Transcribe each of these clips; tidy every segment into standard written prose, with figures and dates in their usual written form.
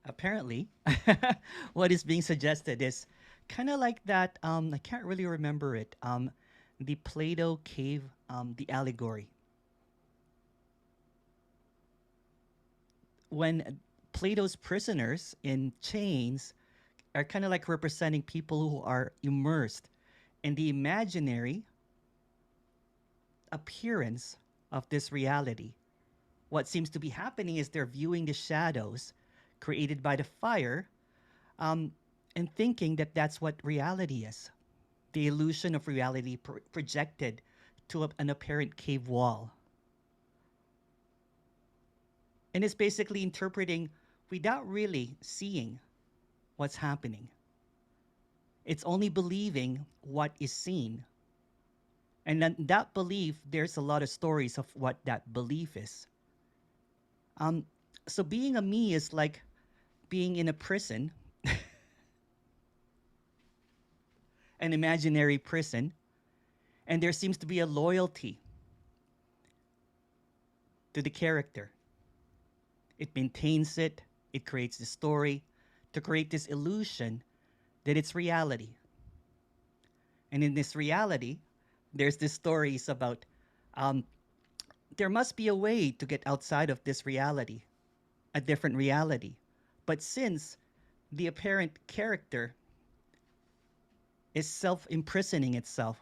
Apparently, what is being suggested is kind of like that. I can't really remember it. The Plato cave, the allegory. When Plato's prisoners in chains are kind of like representing people who are immersed in the imaginary appearance of this reality. What seems to be happening is they're viewing the shadows created by the fire, um, and thinking that that's what reality is. The illusion of reality projected to an apparent cave wall. And it's basically interpreting without really seeing what's happening. It's only believing what is seen. And then that belief, there's a lot of stories of what that belief is. Um, so being a me is like being in a prison, an imaginary prison, and there seems to be a loyalty to the character. It maintains it, it creates the story to create this illusion that it's reality. And in this reality, there's these stories about um, there must be a way to get outside of this reality, a different reality. But since the apparent character is self imprisoning itself,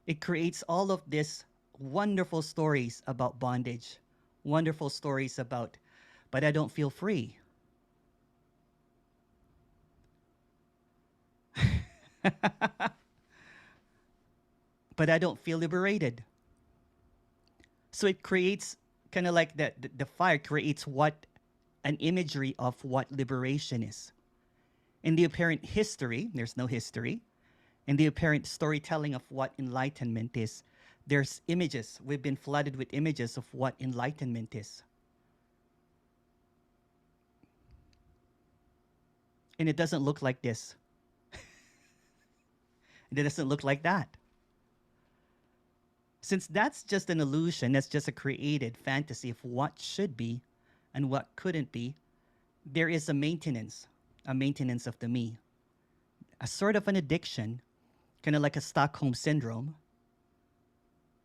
it creates all of these wonderful stories about bondage, wonderful stories about, but I don't feel free. But I don't feel liberated. So it creates kind of like the fire creates what an imagery of what liberation is. In the apparent history, there's no history. In the apparent storytelling of what enlightenment is, there's images. We've been flooded with images of what enlightenment is. And it doesn't look like this. It doesn't look like that. Since that's just an illusion, that's just a created fantasy of what should be and what couldn't be, there is a maintenance of the me, a sort of an addiction, kind of like a Stockholm syndrome.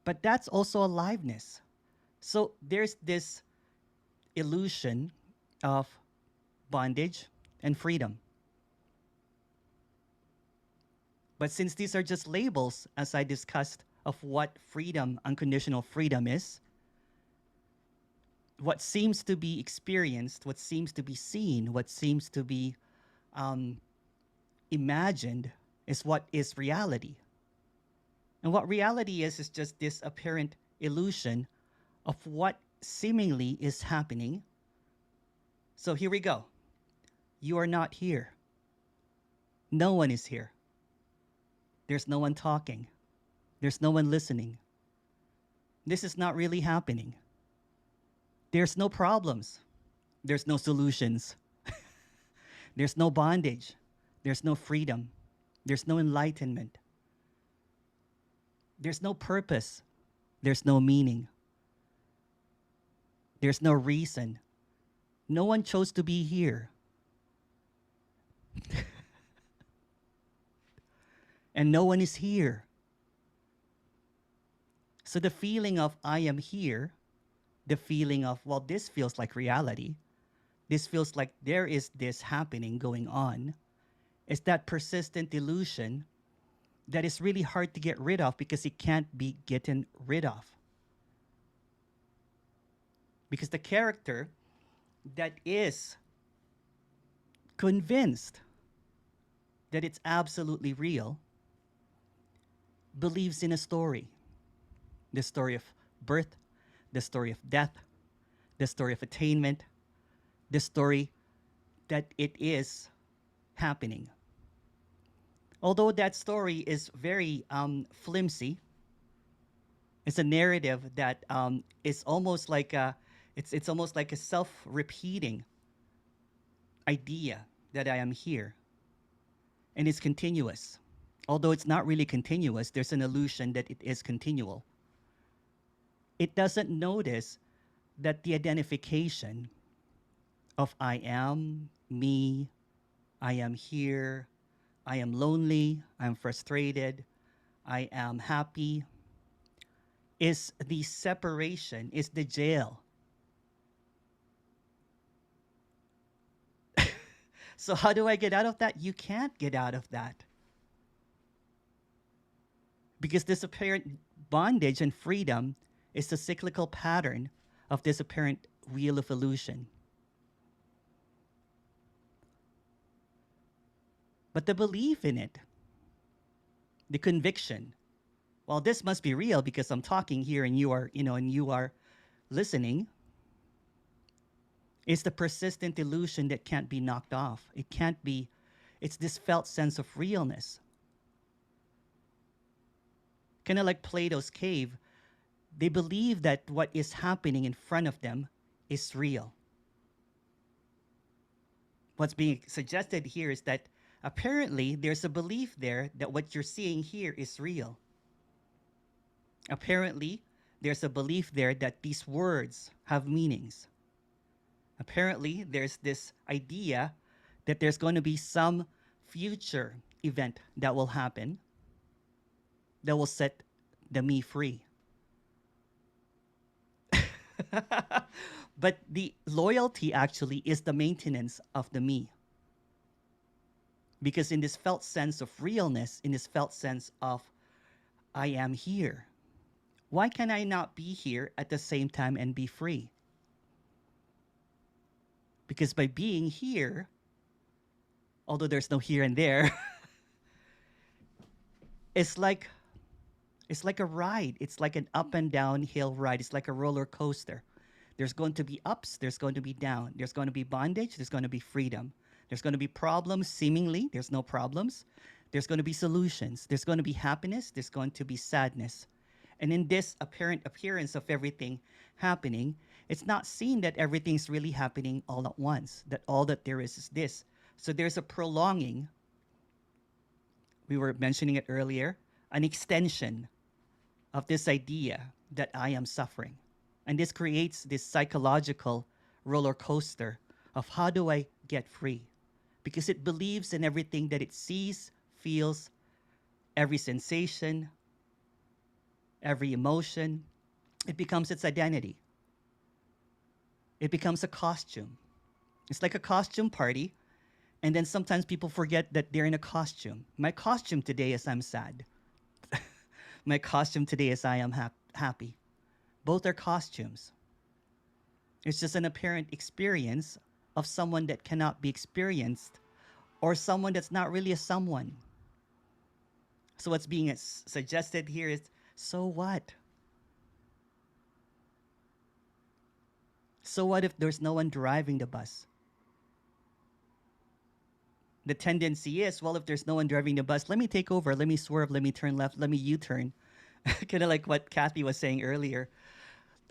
But that's also aliveness. So there's this illusion of bondage and freedom. But since these are just labels, as I discussed, of what freedom, unconditional freedom is, what seems to be experienced, what seems to be seen, what seems to be um, imagined is what is reality. And what reality is just this apparent illusion of what seemingly is happening. So here we go. You are not here. No one is here. There's no one talking. There's no one listening. This is not really happening. There's no problems. There's no solutions. There's no bondage. There's no freedom. There's no enlightenment. There's no purpose. There's no meaning. There's no reason. No one chose to be here. And no one is here. So the feeling of I am here, the feeling of, well, this feels like reality, this feels like there is this happening going on, is that persistent illusion that is really hard to get rid of because it can't be gotten rid of. Because the character that is convinced that it's absolutely real believes in a story, the story of birth, the story of death, the story of attainment, the story that it is happening. Although that story is very flimsy, it's a narrative that is almost like it's almost like a self-repeating idea that I am here, and it's continuous. Although it's not really continuous, there's an illusion that it is continual. It doesn't notice that the identification of I am, me, I am here, I am lonely, I'm frustrated, I am happy, is the separation, is the jail. So, how do I get out of that? You can't get out of that because this apparent bondage and freedom is the cyclical pattern of this apparent wheel of illusion. But the belief in it, the conviction, well, this must be real because I'm talking here and you are, and you are listening, is the persistent illusion that can't be knocked off. It can't be, it's this felt sense of realness. Kind of like Plato's cave, they believe that what is happening in front of them is real. What's being suggested here is that apparently there's a belief there that what you're seeing here is real. Apparently, there's a belief there that these words have meanings. Apparently, there's this idea that there's going to be some future event that will happen that will set the me free. But the loyalty actually is the maintenance of the me. Because in this felt sense of realness, in this felt sense of I am here, why can I not be here at the same time and be free? Because by being here, although there's no here and there, it's like a ride. It's like an up and down hill ride. It's like a roller coaster. There's going to be ups, there's going to be down. There's going to be bondage, there's going to be freedom. There's going to be problems, seemingly, there's no problems. There's going to be solutions. There's going to be happiness, there's going to be sadness. And in this apparent appearance of everything happening, it's not seen that everything's really happening all at once, that all that there is this. So there's a prolonging, we were mentioning it earlier, an extension of this idea that I am suffering. And this creates this psychological roller coaster of how do I get free? Because it believes in everything that it sees, feels, every sensation, every emotion. It becomes its identity. It becomes a costume. It's like a costume party. And then sometimes people forget that they're in a costume. My costume today is I'm sad. My costume today is I am happy. Both are costumes. It's just an apparent experience of someone that cannot be experienced or someone that's not really a someone. So what's being suggested here is, so what? So what if there's no one driving the bus? The tendency is, well, if there's no one driving the bus, let me take over, let me swerve, let me turn left, let me U-turn. Kind of like what Kathy was saying earlier.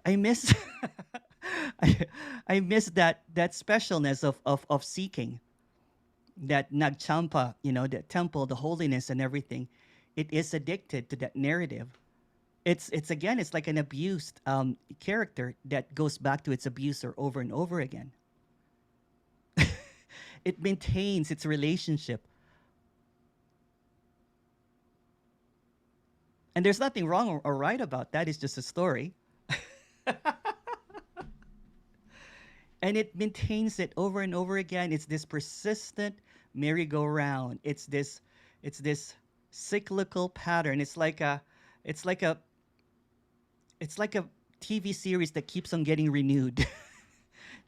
I miss I miss that specialness of seeking, that Nagchampa, the temple, the holiness and everything. It is addicted to that narrative. It's again, it's like an abused character that goes back to its abuser over and over again. It maintains its relationship. And there's nothing wrong or right about that. It's just a story. And it maintains it over and over again. It's this persistent merry-go-round. It's this cyclical pattern. It's like a TV series that keeps on getting renewed.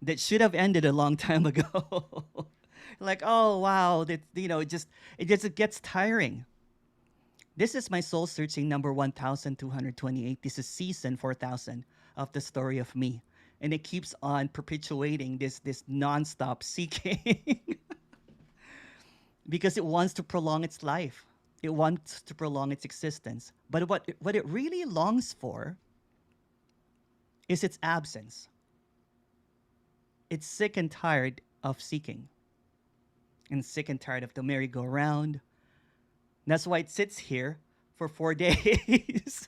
That should have ended a long time ago. Like, oh wow, that it gets tiring. This is my soul searching number 1228. This is season 4000 of the story of me. And it keeps on perpetuating this nonstop seeking. Because it wants to prolong its life. It wants to prolong its existence. But what it really longs for is its absence. It's sick and tired of seeking. And sick and tired of the merry-go-round. That's why it sits here for 4 days.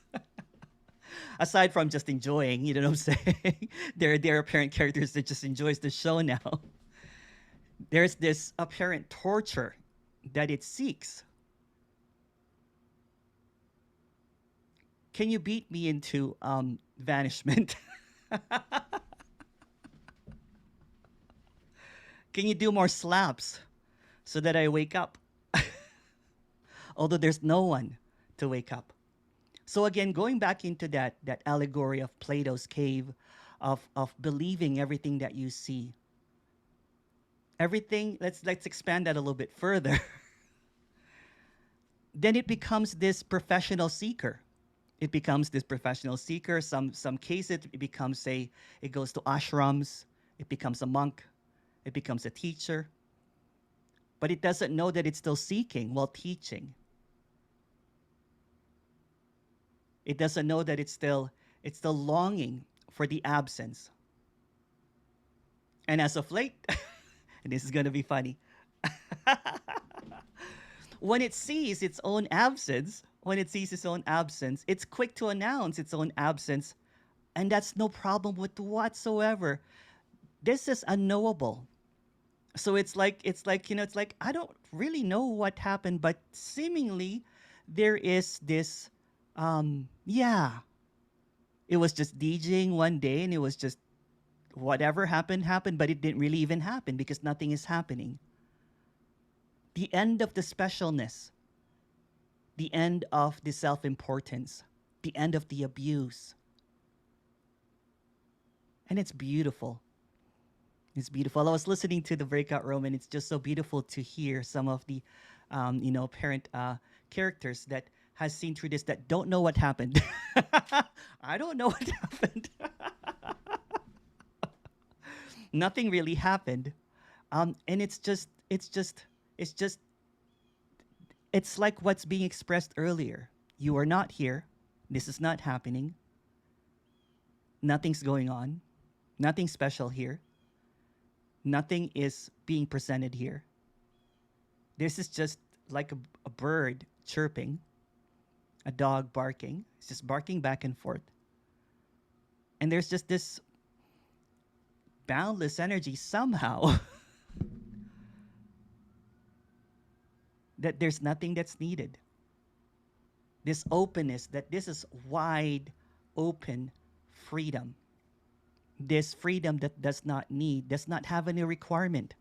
Aside from just enjoying, you know what I'm saying? There are apparent characters that just enjoys the show now. There's this apparent torture that it seeks. Can you beat me into vanishment? Can you do more slaps so that I wake up? Although there's no one to wake up. So again, going back into that allegory of Plato's cave, of believing everything that you see. Everything, let's expand that a little bit further. Then it becomes this professional seeker. It becomes this professional seeker. Some cases it becomes it goes to ashrams, it becomes a monk, it becomes a teacher. But it doesn't know that it's still seeking while teaching. It doesn't know that it's still longing for the absence. And as of late, and this is gonna be funny, when it sees its own absence, it's quick to announce its own absence, and that's no problem with whatsoever. This is unknowable. So it's like I don't really know what happened, but seemingly there is this yeah. It was just DJing one day and it was just whatever happened, but it didn't really even happen because nothing is happening. The end of the specialness, the end of the self importance, the end of the abuse. And it's beautiful. It's beautiful. I was listening to the breakout room, and it's just so beautiful to hear some of the, parent characters that has seen through this that don't know what happened. I don't know what happened. Nothing really happened, and it's like what's being expressed earlier. You are not here. This is not happening. Nothing's going on. Nothing special here. Nothing is being presented here. This is just like a bird chirping, a dog barking. It's just barking back and forth. And there's just this boundless energy somehow that there's nothing that's needed. This openness, that this is wide open freedom. This freedom that does not have any requirement.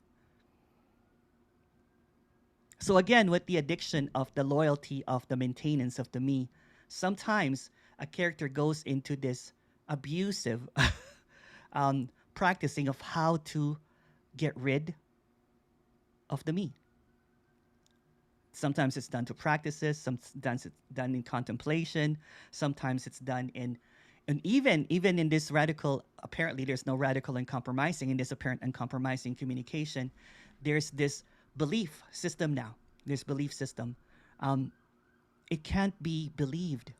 So again, with the addiction of the loyalty of the maintenance of the me, sometimes a character goes into this abusive practicing of how to get rid of the me. Sometimes it's done to practices, sometimes it's done in contemplation, sometimes it's done in, and even in this radical, apparently there's no radical uncompromising, in this apparent uncompromising communication, there's this belief system now. This belief system. It can't be believed.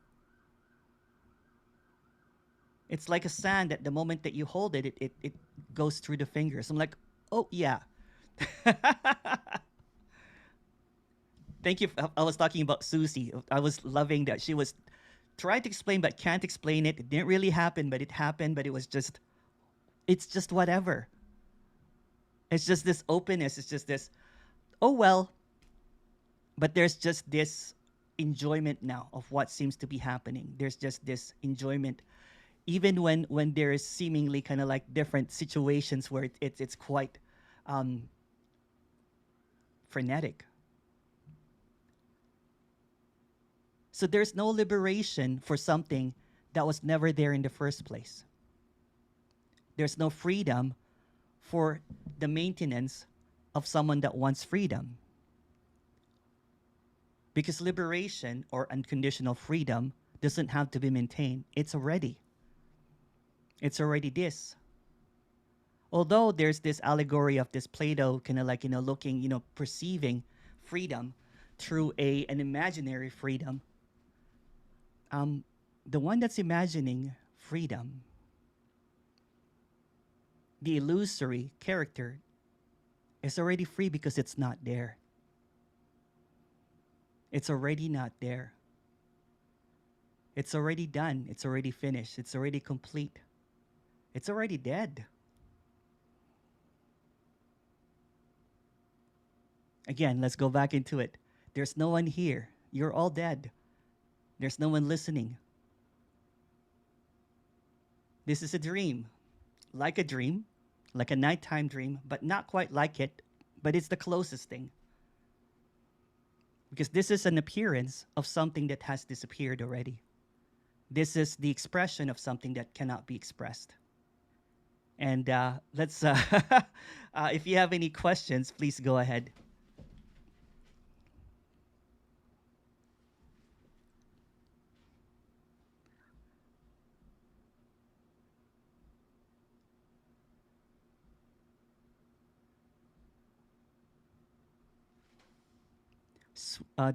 It's like a sand at the moment that you hold it, it goes through the fingers. I'm like, oh yeah. Thank you. I was talking about Susie. I was loving that she was trying to explain but can't explain it. It didn't really happen, but it happened. But it's just whatever. It's just this openness. It's just this, oh well. But there's just this enjoyment now of what seems to be happening. There's just this enjoyment, even when there is seemingly kind of like different situations where it's quite frenetic. So there's no liberation for something that was never there in the first place. There's no freedom for the maintenance of someone that wants freedom. Because liberation or unconditional freedom doesn't have to be maintained. It's already this. Although there's this allegory of this Plato kind of like, looking, perceiving freedom through an imaginary freedom. The one that's imagining freedom, the illusory character, is already free because it's not there. It's already not there. It's already done. It's already finished. It's already complete. It's already dead. Again, let's go back into it. There's no one here. You're all dead. There's no one listening. This is a dream, like a nighttime dream, but not quite like it, but it's the closest thing. Because this is an appearance of something that has disappeared already. This is the expression of something that cannot be expressed. And let's, if you have any questions, please go ahead.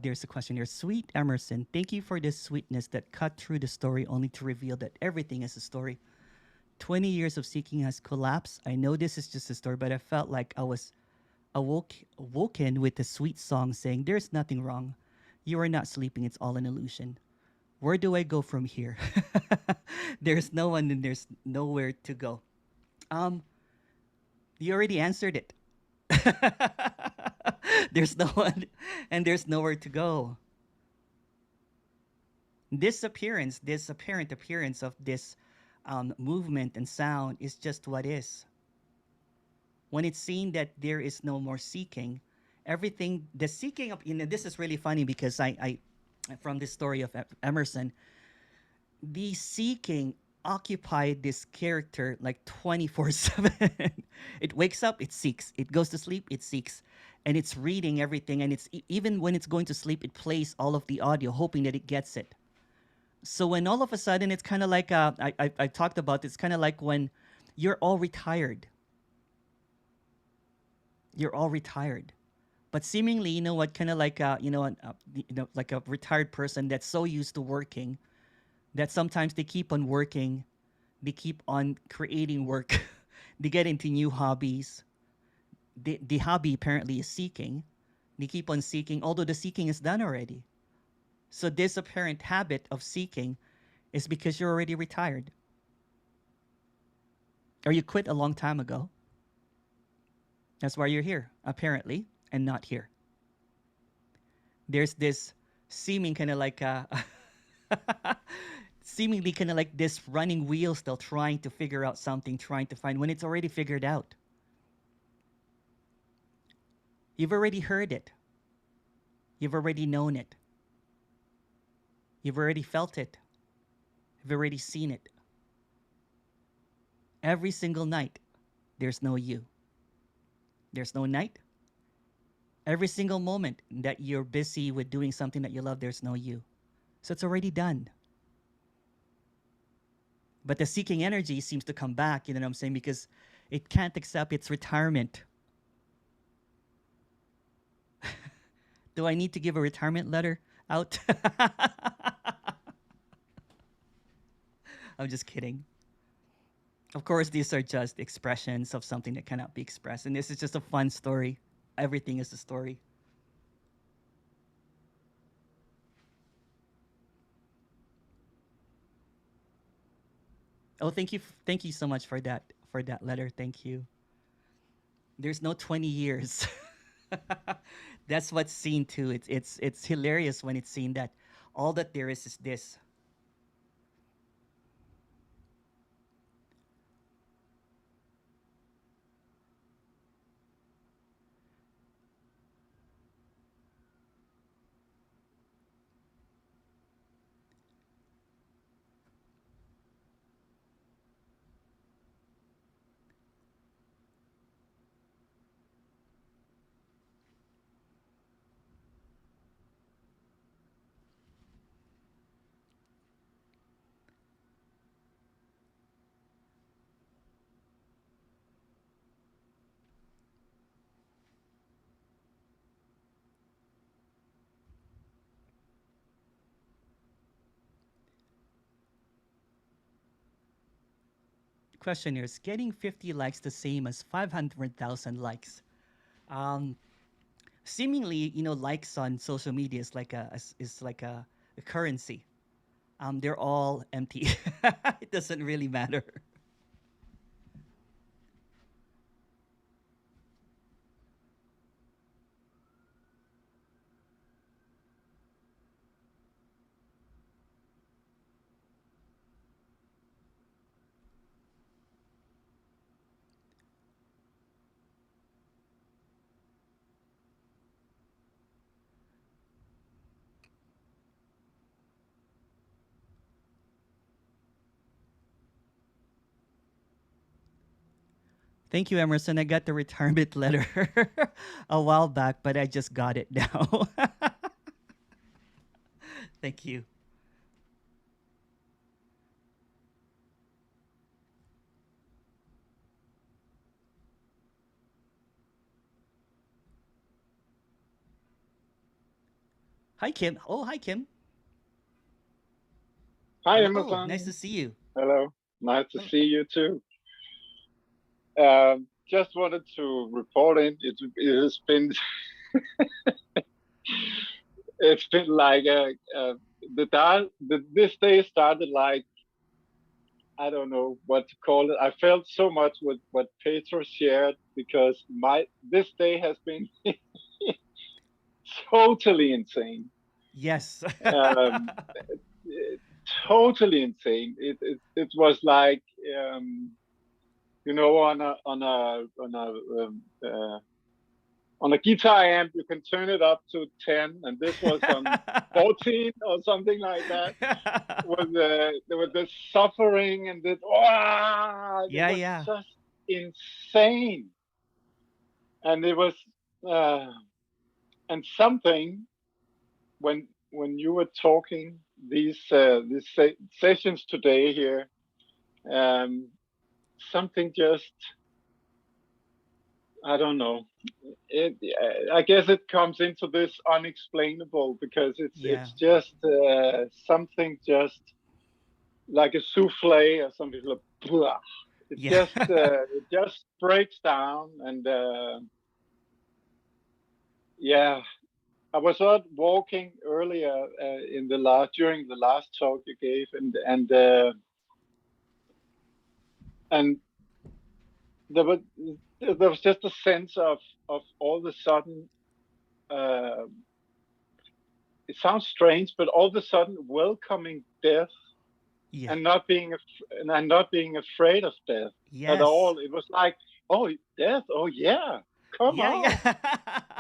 There's a question here. Sweet Emerson, thank you for the sweetness that cut through the story only to reveal that everything is a story. 20 years of seeking has collapsed. I know this is just a story, but I felt like I was awoken with a sweet song saying, there's nothing wrong. You are not sleeping. It's all an illusion. Where do I go from here? There's no one and there's nowhere to go. Um, you already answered it. There's no one and there's nowhere to go. This appearance, this apparent appearance of this movement and sound is just what is. When it's seen that there is no more seeking, everything, the seeking of, this is really funny because I from this story of Emerson, the seeking occupied this character like 24/7. It wakes up, it seeks. It goes to sleep, it seeks. And it's reading everything. And it's even when it's going to sleep, it plays all of the audio, hoping that it gets it. So when all of a sudden, it's kind of like, I talked about, it's kind of like when you're all retired. You're all retired. But seemingly, you know what, kind of like, like a retired person that's so used to working that sometimes they keep on working, they keep on creating work, they get into new hobbies. The hobby apparently is seeking. They keep on seeking, although the seeking is done already. So this apparent habit of seeking is because you're already retired. Or you quit a long time ago. That's why you're here, apparently, and not here. There's this seeming kind of like seemingly kind of like this running wheel still trying to figure out something, trying to find when it's already figured out. You've already heard it. You've already known it. You've already felt it. You've already seen it. Every single night, there's no you. There's no night. Every single moment that you're busy with doing something that you love, there's no you. So it's already done. But the seeking energy seems to come back, you know what I'm saying? Because it can't accept its retirement. Do I need to give a retirement letter out? I'm just kidding. Of course, these are just expressions of something that cannot be expressed. And this is just a fun story. Everything is a story. Oh, thank you so much for that letter. Thank you. There's no 20 years. That's what's seen too. It's hilarious when it's seen that all that there is this. Question here: is getting 50 likes the same as 500,000 likes? Um, Seemingly, likes on social media is like a currency. They're all empty. It doesn't really matter. Thank you, Emerson. I got the retirement letter a while back, but I just got it now. Thank you. Hi, Kim. Oh, hi, Kim. Hi, Hello. Nice to Emerson. see you. Hello. Nice to Hello. see you too. Just wanted to report in. It has been it's been like this day started like I don't know what to call it. I felt so much with what Pedro shared because my this day has been totally insane. Yes. Um, it- Totally insane. It was like um, on a guitar amp you can turn it up to 10, and this was on 14 or something like that. There was this suffering and this it Yeah, was yeah. just insane. And it was uh, and something when you were talking sessions today here, um, something just I don't know. I guess it comes into this unexplainable because Yeah. it's just something just like a souffle or something like blah. Yeah. It just breaks down and yeah. I was out walking earlier in the last during the last talk you gave, and there was there was just a sense of all of a sudden. Uh, it sounds strange, but all of a sudden welcoming death Yeah. and not being afraid of death at Yes. all. It was like, oh, death, oh yeah, come Yeah, on. yeah.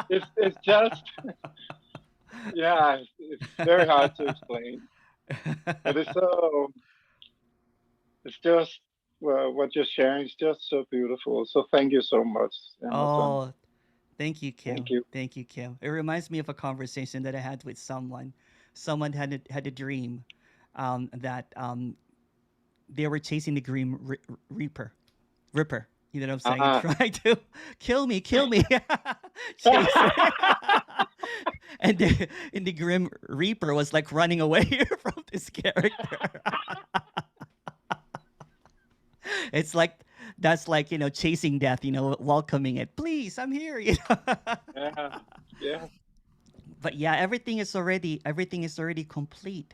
It's just yeah, it's very hard to explain, but it's just well, what you're sharing is just so beautiful. So thank you so much, Emerson. Oh, thank you, Thank Kim. you. Thank you, Kim. It reminds me of a conversation that I had with someone. Someone had a dream that they were chasing the reaper, ripper. You know what I'm saying? Ah. Trying to kill me, chase it. And the grim reaper was like running away from this character. It's like that's like chasing death, welcoming it. Please, I'm here. Yeah, yeah, But yeah, everything is already complete.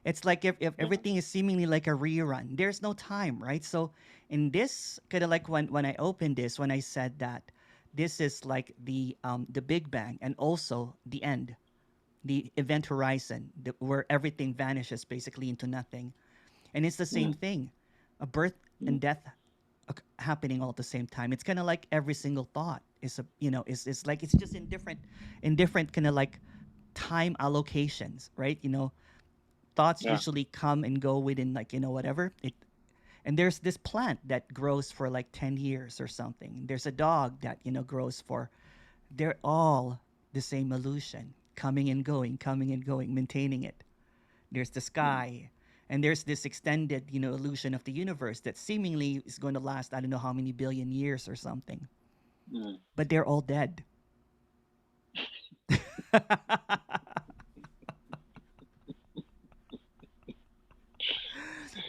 It's like if yeah, everything is seemingly like a rerun, there's no time, right? So in this kind of like when I opened this, when I said that this is like the Big Bang and also the end, the event horizon, where everything vanishes basically into nothing, and it's the yeah, same thing, a birth yeah, and death happening all at the same time. It's kind of like every single thought is a is like it's just in different kind of like time allocations, right? Thoughts yeah, usually come and go within like whatever it. And there's this plant that grows for like 10 years or something. There's a dog that grows for. They're all the same illusion, coming and going, maintaining it. There's the yeah, sky, and there's this extended illusion of the universe that seemingly is going to last I don't know how many billion years or something, yeah. but they're all dead.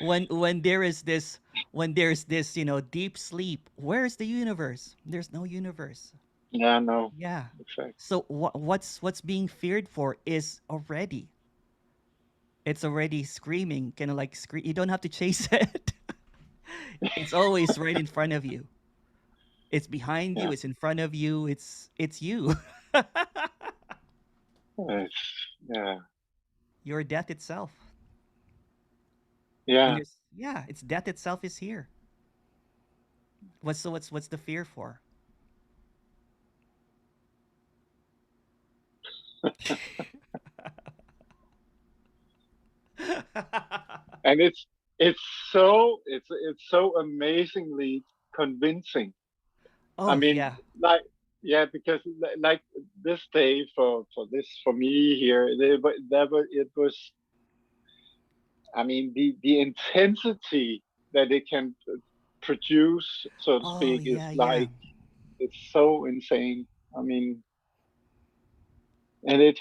when there is this when there's this deep sleep, where's the universe? There's no universe. Yeah, no, Yeah. exactly. So what's being feared for is already, it's already screaming, kind of like scream. You don't have to chase it. It's always right in front of you. It's behind you, Yeah, it's in front of you, it's you. yeah, Your death itself. And yeah. there's yeah, it's death itself is here. What's the fear for? And it's so amazingly convincing. I Oh mean, yeah. like, yeah, because like this day for me here, it was. I mean, the intensity that it can produce, so to Oh speak, is yeah, yeah. like it's so insane. I mean, and it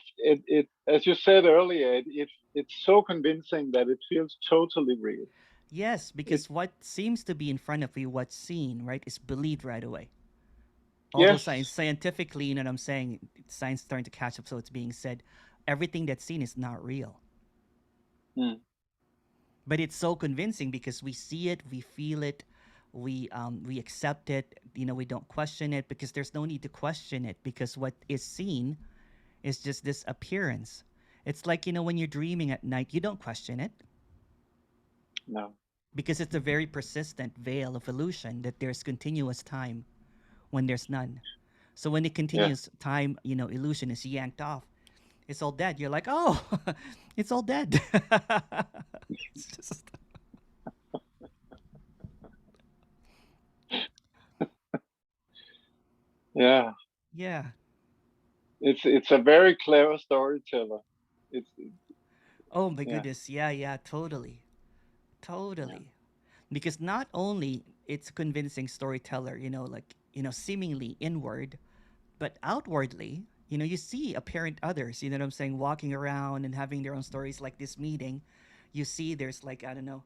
as you said earlier, it's so convincing that it feels totally real. Yes, It because what seems to be in front of you, what's seen, right, is believed right away. Although yes, scientifically, you know what I'm saying, science starting to catch up, so it's being said, everything that's seen is not real. mm, But it's so convincing because we see it, we feel it, we accept it. You know, we don't question it because there's no need to question it because what is seen is just this appearance. It's like, you know, when you're dreaming at night, you don't question it no, because it's a very persistent veil of illusion that there's continuous time when there's none. So when the yeah, continuous time, you know, illusion is yanked off, it's all dead. You're like, oh, it's all dead. It's just, yeah. yeah. It's a very clever storyteller. It's Oh my yeah, goodness. Yeah, yeah, totally. yeah, Totally. Because not only it's a convincing storyteller, you know, like, you know, seemingly inward, but outwardly, you know, you see apparent others, you know what I'm saying, walking around and having their own stories like this meeting. You see there's like, I don't know,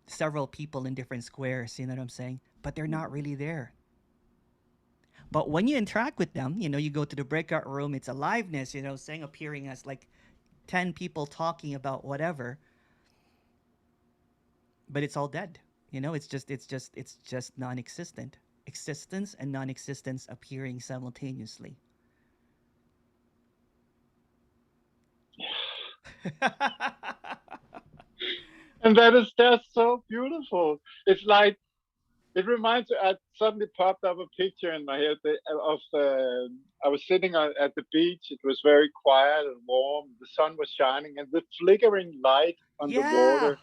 several people in different squares, you know what I'm saying? But they're not really there. But when you interact with them, you know, you go to the breakout room, it's aliveness, you know, saying appearing as like 10 people talking about whatever, but it's all dead. You know, it's just non-existent. Existence and non-existence appearing simultaneously. and that is just so beautiful. It's like it reminds me. I suddenly popped up a picture in my head of I was sitting at the beach. It was very quiet and warm. The sun was shining, and the flickering light on the Yeah. water.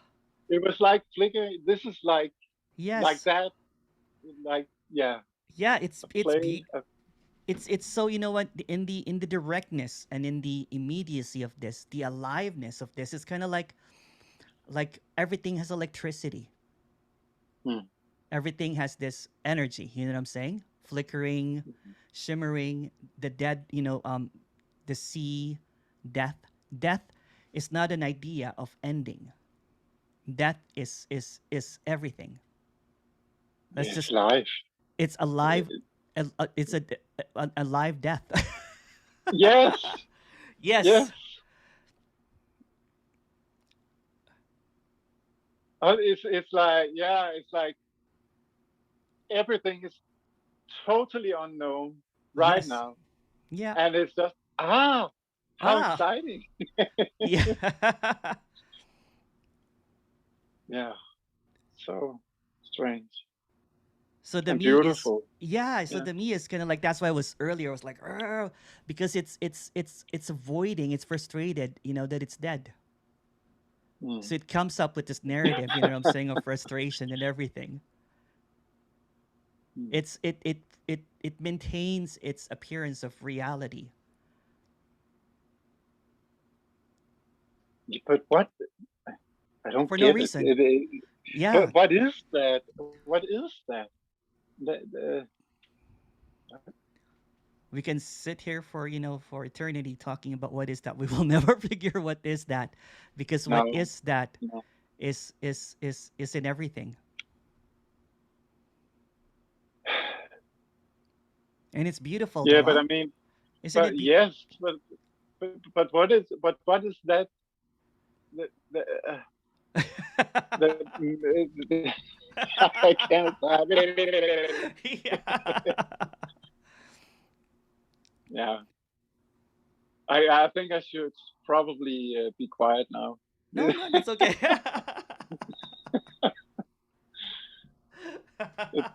It was like flickering. This is like Yes. that. Like yeah, Yeah, a play. it's so, you know what, in the directness and in the immediacy of this, the aliveness of this is kind of like everything has electricity. Hmm, Everything has this energy, you know what I'm saying? Flickering, shimmering, the dead, the sea, death. Death is not an idea of ending. Death is everything. Let's it's just life. it's alive. It's a live death. Yes, yes. Yes. It's like yeah, it's like everything is totally unknown right Yes. now, Yeah. and it's just how Ah. exciting. Yeah. Yeah, so strange So the and me is, beautiful. yeah. So Yeah. the me is kind of like, that's why I was earlier. I was like, "Arr," because it's avoiding. It's frustrated. You know that it's dead. Mm. So it comes up with this narrative. You know what I'm saying, of frustration and everything. Mm. It maintains its appearance of reality But what? I don't for no get it. reason. But Yeah. what is that? What is that? The, We can sit here for, for eternity talking about what is that. We will never figure what is that, because what no, is that no. is in everything, and it's beautiful Yeah, though, but huh? I mean, Isn't but it? yes, but what is that? The, the, uh, the I can't. Yeah. Yeah, I think I should probably be quiet now. No, no, that's okay. It,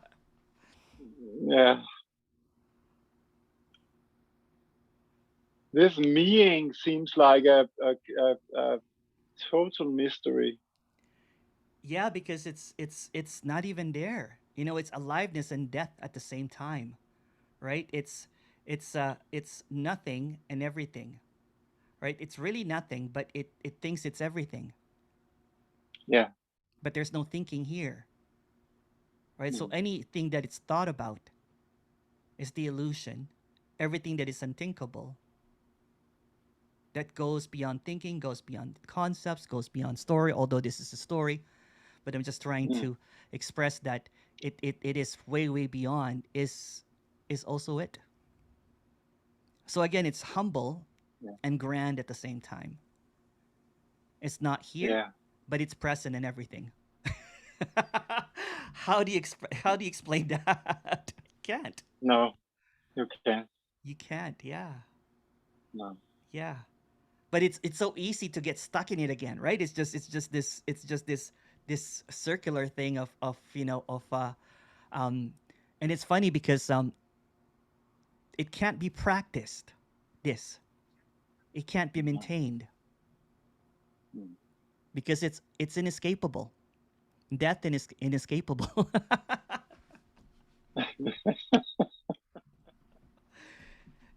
yeah, this meeting seems like a total mystery. Yeah, because it's not even there. It's aliveness and death at the same time, right? It's nothing and everything, right? It's really nothing, but it thinks it's everything. Yeah. But there's no thinking here, right? So Mm. anything that it's thought about is the illusion. Everything that is unthinkable, that goes beyond thinking, goes beyond concepts, goes beyond story, although this is a story, but I'm just trying Mm. to express that it is way, way beyond is also it. So again, it's humble Yeah. and grand at the same time. It's not here, Yeah. but it's present in everything. How do you explain that? Can't. No, you can't. You can't. Yeah. No. Yeah. But it's so easy to get stuck in it again, right? It's just this circular thing of um and it's funny because it can't be practiced. This it can't be No. maintained Mm. because it's inescapable. Death is inescapable.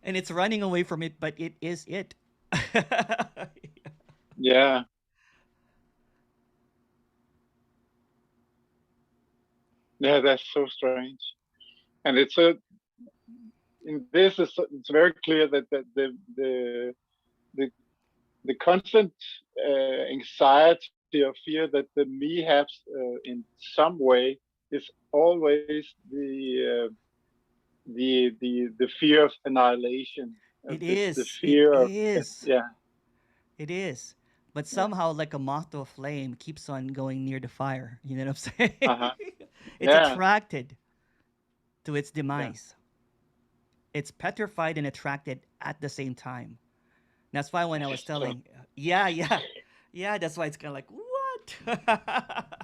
And it's running away from it, but it is it. Yeah. Yeah. That's so strange. And in this is it's very clear that the the constant anxiety or fear that the me has in some way is always the fear of annihilation, It the is. It fear of is. yeah, It is. But yeah, somehow, like a moth to a flame, keeps on going near the fire. You know what I'm saying? uh-huh, It's yeah, attracted to its yeah. demise. It's petrified and attracted at the same time. That's why when I was So telling, yeah, yeah, yeah, that's why it's kind of like, what?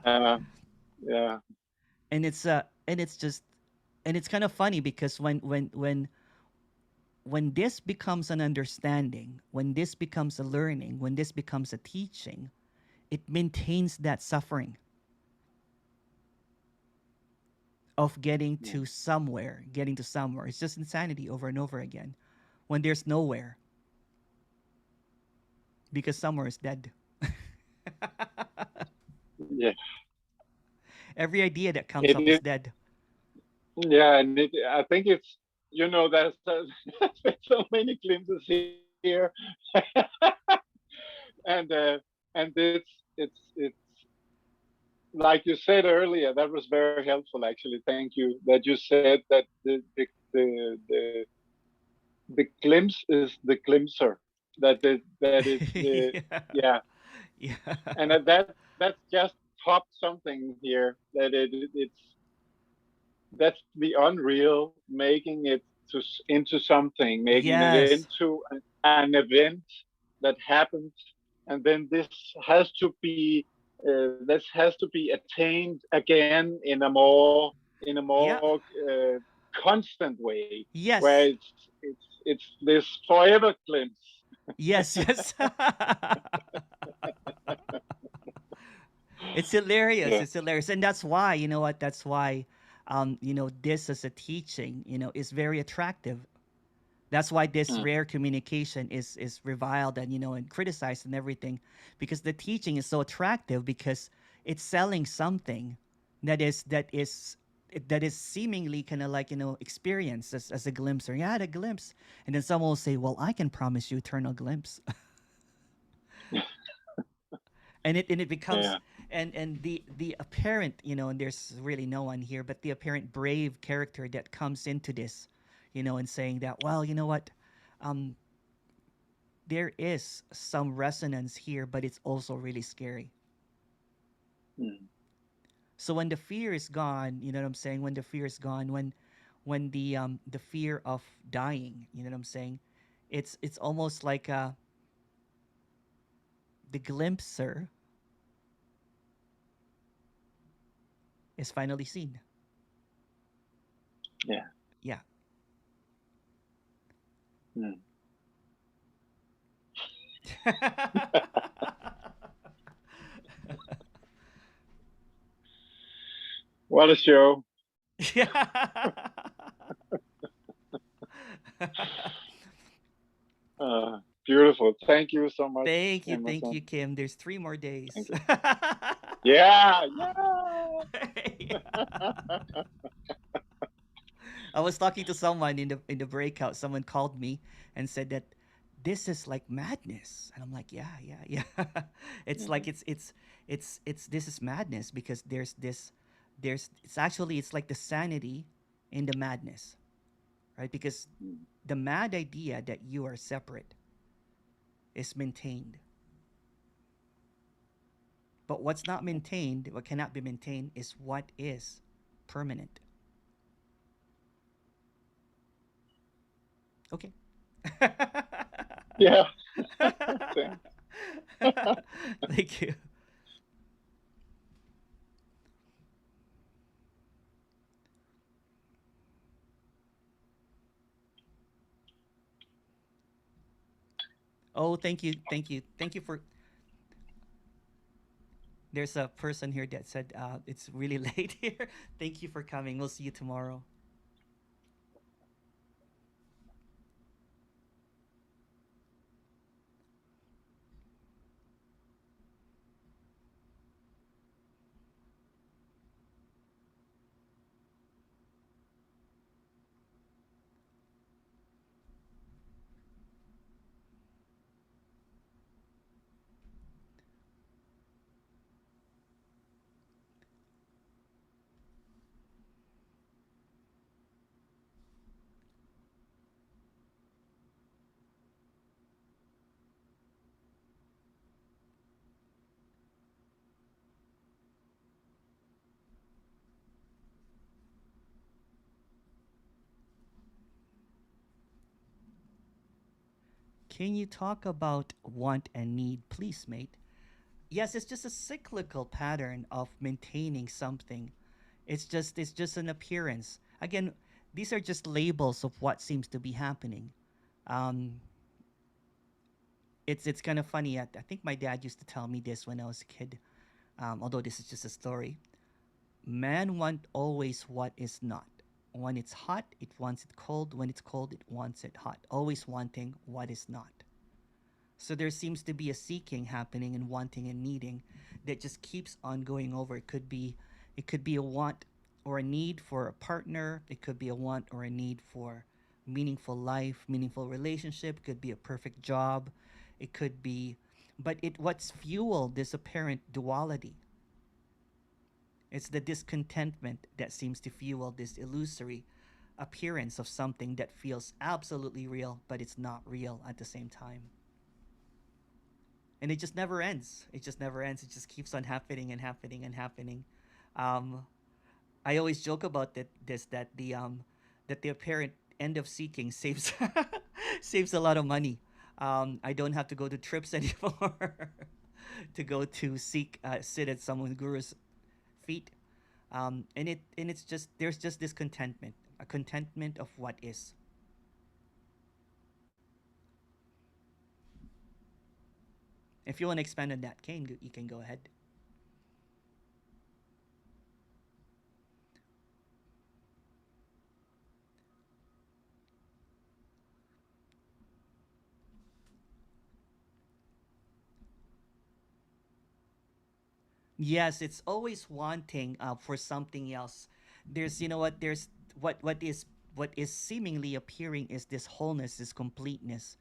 uh, yeah, And it's just, and it's kind of funny because when this becomes an understanding, when this becomes a learning, when this becomes a teaching, it maintains that suffering of mm, getting to somewhere. It's just insanity over and over again when there's nowhere because somewhere is dead. yeah. Every idea that comes It up is is, dead. yeah, and I think it's there's there's so many glimpses here, and it's like you said earlier. That was very helpful, actually. Thank you. That you said that the glimpse is the glimpser. That is the Yeah. yeah, Yeah. and that's just top something here. That it's that's the unreal making it into something, making it Yes. into an event that happened, and then this has to be attained again in a Yeah. more constant way, where Yes. it's this forever glimpse. Yes. Yes. It's hilarious. Yeah. It's hilarious. And that's why, you know what? That's why this as a teaching, is very attractive. That's why this Mm. rare communication is reviled and and criticized and everything, because the teaching is so attractive because it's selling something that is seemingly kind of like experienced as a glimpse, or you had a glimpse, and then someone will say, well, I can promise you eternal glimpse. And it becomes, Yeah. and the apparent, and there's really no one here, but the apparent brave character that comes into this, and saying that, well, you know what, um there is some resonance here, but it's also really scary. Mm. So when the fear is gone, you know what I'm saying, when the fear is gone, when the fear of dying, you know what I'm saying, it's almost like the glimpser is finally seen. Yeah. Yeah. Mm. What a show. Yeah. Beautiful. Thank you so much, Thank you, Emerson. Kim. There's 3 more Thank days. you. Yeah, yeah. I was talking to someone in the breakout. Someone called me and said that this is like madness, and I'm like, yeah, yeah, yeah. It's like Mhm. it's this is madness because there's it's actually it's like the sanity in the madness, right? Because the mad idea that you are separate is maintained, but what's not maintained, what cannot be maintained, is what is permanent. Okay. Yeah. Thanks. Thank you. Oh, thank you, thank you, thank you for. There's a person here that said it's really late here. Thank you for coming. We'll see you tomorrow. Can you talk about want and need, please, mate? Yes, it's just a cyclical pattern of maintaining something. It's just an appearance. Again, these are just labels of what seems to be happening. Um, it's kind of funny. I think my dad used to tell me this when I was a kid. Although this is just a story. Man want always what is not. When it's hot, it wants it cold. When it's cold, it wants it hot. Always wanting what is not. So there seems to be a seeking happening and wanting and needing that just keeps on going over. It could be a want or a need for a partner. It could be a want or a need for meaningful life, meaningful relationship. It could be a perfect job. It could be, but it what's fueled this apparent duality. It's the discontentment that seems to fuel this illusory appearance of something that feels absolutely real, but it's not real at the same time. And it just never ends. It just never ends. It just keeps on happening and happening and happening. Um, I always joke about that the apparent end of seeking saves saves a lot of money. I don't have to go to trips anymore to go to sit at someone guru's feet. And it's just there's just this contentment, a contentment of what is. If you want to expand on that, Kane, you can go ahead. Yes, it's always wanting for something else. There's you know what there's what is seemingly appearing is this wholeness, this completeness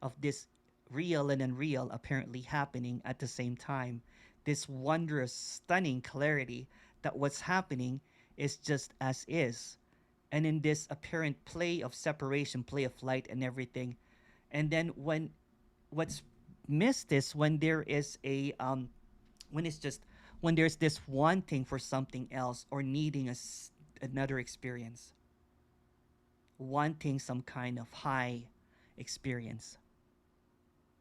of this real and unreal apparently happening at the same time. This wondrous, stunning clarity that what's happening is just as is. And in this apparent play of separation, play of light and everything. And then what's missed is when it's just when there's this wanting for something else or needing another experience, wanting some kind of high experience.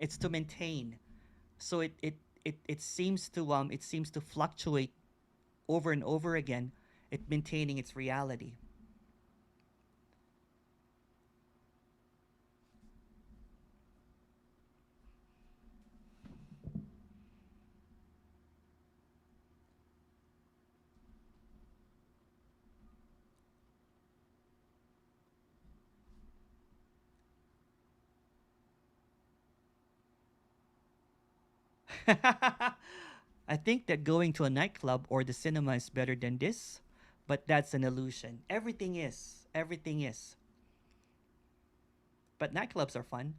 It's to maintain. So it seems to fluctuate over and over again, it maintaining its reality. I think that going to a nightclub or the cinema is better than this, but that's an illusion. Everything is. Everything is. But nightclubs are fun.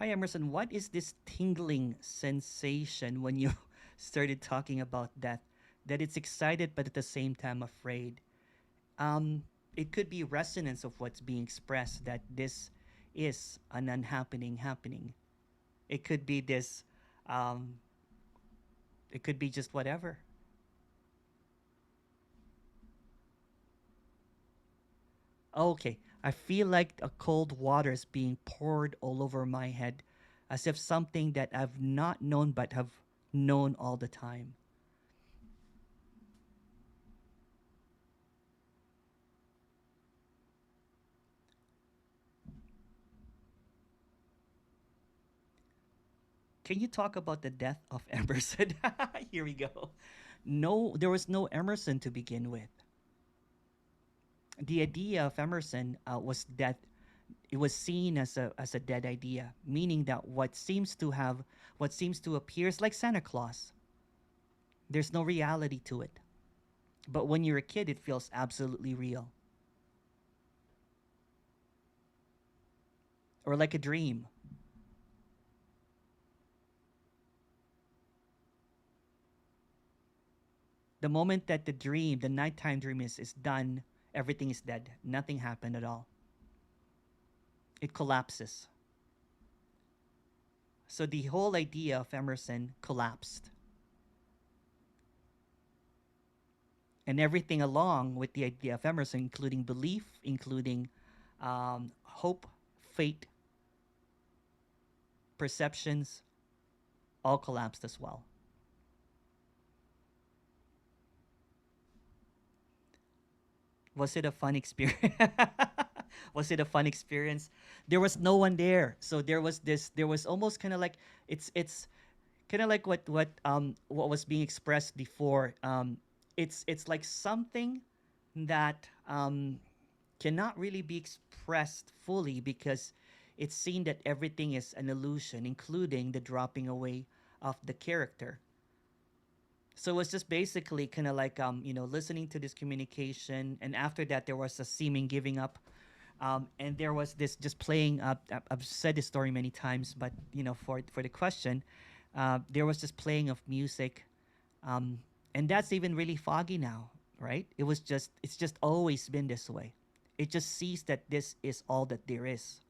Hi, Emerson. What is this tingling sensation when you started talking about death? That it's excited but at the same time afraid. Um, it could be resonance of what's being expressed that this is an unhappening happening. It could be this. Um, it could be just whatever. Okay, I feel like a cold water is being poured all over my head, as if something that I've not known but have known all the time. Can you talk about the death of Emerson? Here we go. No, there was no Emerson to begin with. The idea of Emerson was that it was seen as a dead idea, meaning that what seems to appear is like Santa Claus. There's no reality to it. But when you're a kid, it feels absolutely real, or like a dream. The moment that the nighttime dream is done, everything is dead. Nothing happened at all. It collapses. So the whole idea of Emerson collapsed. And everything along with the idea of Emerson, including belief, including hope, fate, perceptions, all collapsed as well. Was it a fun experience? Was it a fun experience? There was no one there, so there was this. There was almost kind of like it's kind of like what was being expressed before. It's like something that cannot really be expressed fully because it's seen that everything is an illusion, including the dropping away of the character. So it was just basically kind of like listening to this communication, and after that there was a seeming giving up, and there was this just playing up. I've said this story many times, but for the question, there was just playing of music, um, and that's even really foggy now, right? It's just always been this way. It just sees that this is all that there is.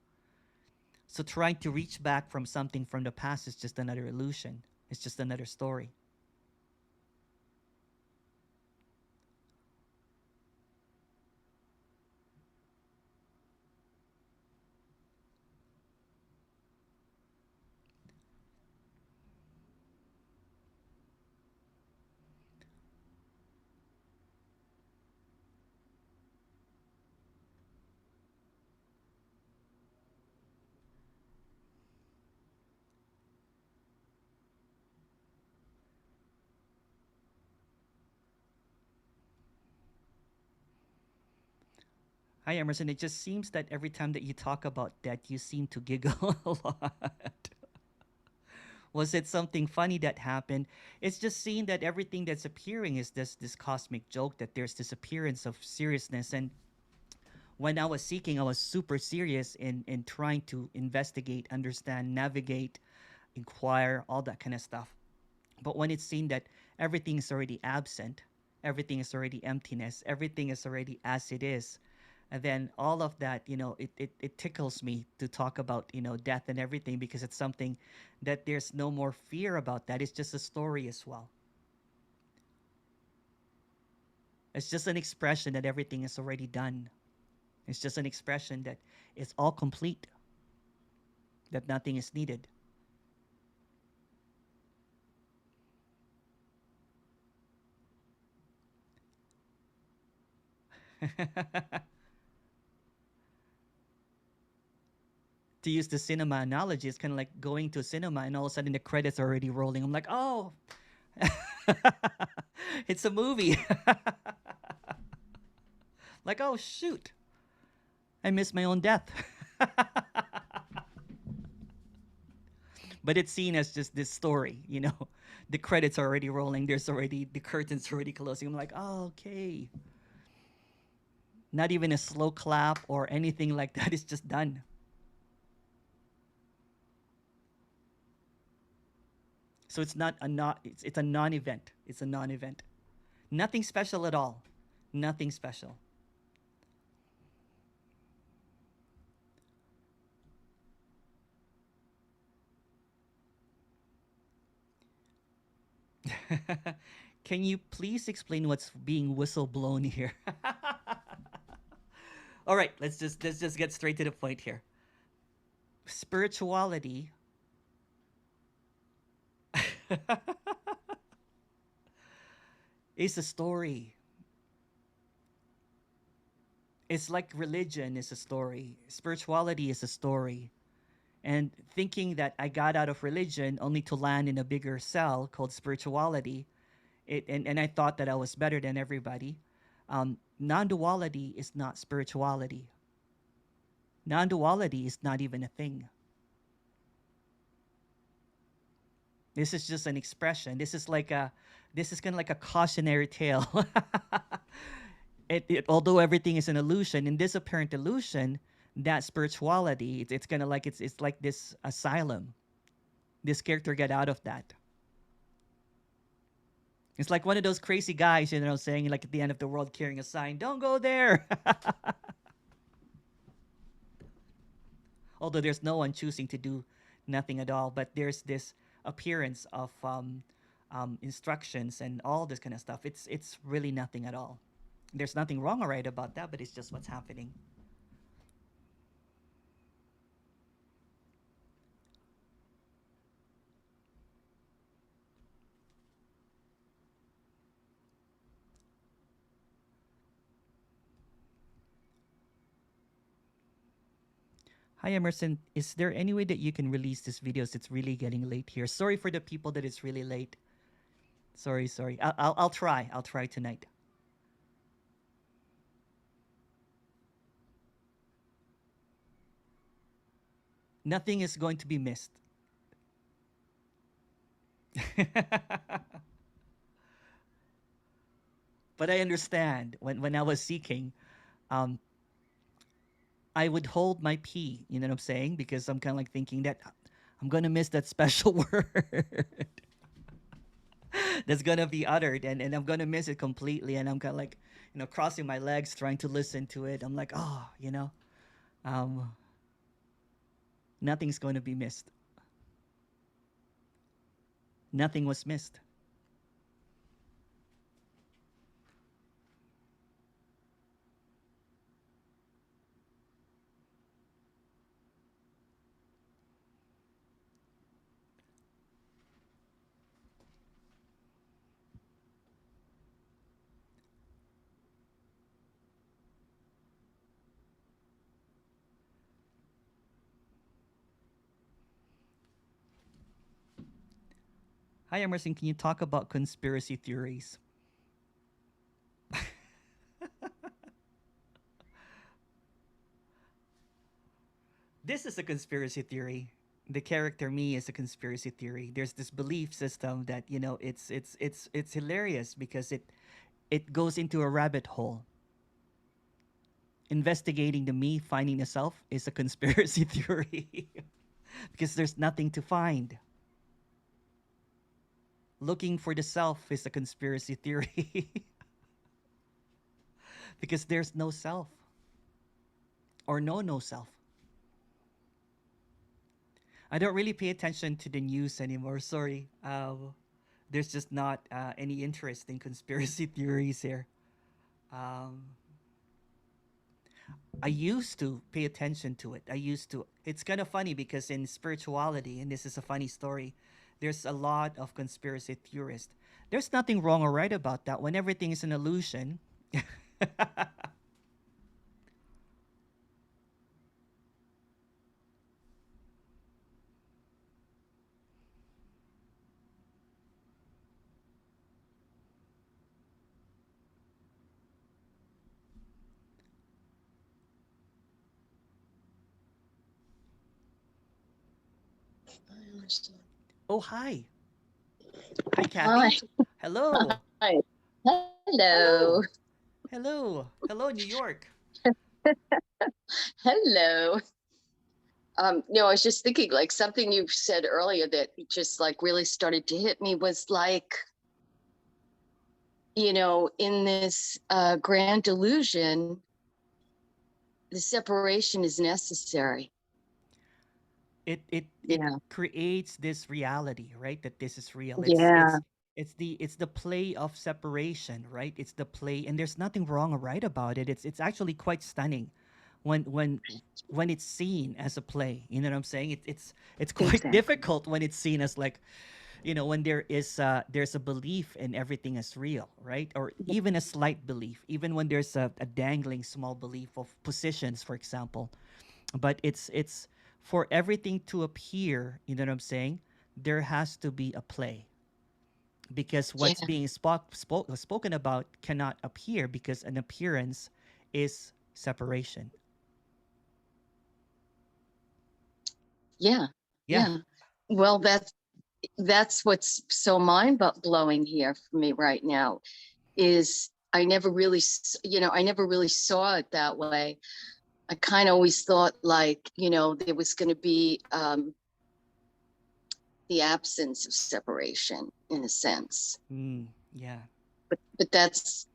So trying to reach back from something from the past is just another illusion. It's just another story. Hi, Emerson. It just seems that every time that you talk about that, you seem to giggle a lot. Was it something funny that happened? It's just seeing that everything that's appearing is this cosmic joke, that there's this appearance of seriousness. And when I was seeking, I was super serious in trying to investigate, understand, navigate, inquire, all that kind of stuff. But when it's seen that everything is already absent, everything is already emptiness, everything is already as it is, and then all of that, it tickles me to talk about, death and everything, because it's something that there's no more fear about that. It's just a story as well. It's just an expression that everything is already done. It's just an expression that it's all complete, that nothing is needed. To use the cinema analogy, it's kind of like going to a cinema and all of a sudden the credits are already rolling. I'm like, oh, it's a movie. Like, oh, shoot. I missed my own death. But it's seen as just this story, you know. The credits are already rolling. There's already, the curtains already closing. I'm like, oh, okay. Not even a slow clap or anything like that. It's just done. So it's not a not it's a non-event. It's a non-event. Nothing special at all. Nothing special. Can you please explain what's being whistle-blown here? All right, let's just get straight to the point here. Spirituality is a story. It's like religion is a story. Spirituality is a story. And thinking that I got out of religion only to land in a bigger cell called spirituality, and I thought that I was better than everybody. Non-duality is not spirituality. Non-duality is not even a thing. This is just an expression. This is kind of like a cautionary tale. Although everything is an illusion, in this apparent illusion, that spirituality, it's kind of like it's like this asylum. This character get out of that. It's like one of those crazy guys, you know, saying like at the end of the world carrying a sign, "Don't go there." Although there's no one choosing to do nothing at all, but there's this appearance of instructions and all this kind of stuff. It's really nothing at all. There's nothing wrong or right about that, but it's just what's happening. Hi Emerson, is there any way that you can release this videos? It's really getting late here. Sorry for the people that it's really late. Sorry. I'll try. I'll try tonight. Nothing is going to be missed. But I understand when I was seeking, um, I would hold my pee. You know what I'm saying? Because I'm kind of like thinking that I'm gonna miss that special word that's gonna be uttered, and I'm gonna miss it completely. And I'm kind of like, you know, crossing my legs trying to listen to it. I'm like, oh, you know, um, nothing's going to be missed. Nothing was missed. Hi, Emerson. Can you talk about conspiracy theories? This is a conspiracy theory. The character me is a conspiracy theory. There's this belief system that, you know, it's hilarious because it goes into a rabbit hole. Investigating the me, finding the self is a conspiracy theory because there's nothing to find. Looking for the self is a conspiracy theory because there's no self or no self. I don't really pay attention to the news anymore. Sorry. There's just not any interest in conspiracy theories here. Um, I used to pay attention to it. I used to. It's kind of funny because in spirituality, and this is a funny story, there's a lot of conspiracy theorists. There's nothing wrong or right about that when everything is an illusion. Oh, hi. Hi, Hi. Kathy. Hello. Hi. Hello. Hello. Hello. Hello, New York. Hello. No, I was just thinking like something you said earlier that just like really started to hit me was like, in this grand illusion, the separation is necessary. It Yeah. creates this reality, right? That this is real. Yeah. It's the play of separation, right? It's the play, and there's nothing wrong or right about it. It's actually quite stunning when it's seen as a play. You know what I'm saying? It's quite Exactly. difficult when it's seen as like, when there's a belief in everything as real, right? Or even a slight belief, even when there's a dangling small belief of positions, for example. But it's for everything to appear, you know what I'm saying, there has to be a play, because Yeah. what's being spoken about cannot appear, because an appearance is separation. Yeah. Yeah. Yeah. Well, that's what's so mind blowing here for me right now is I never really saw it that way. I kind of always thought like, there was going to be the absence of separation in a sense, Yeah. but that's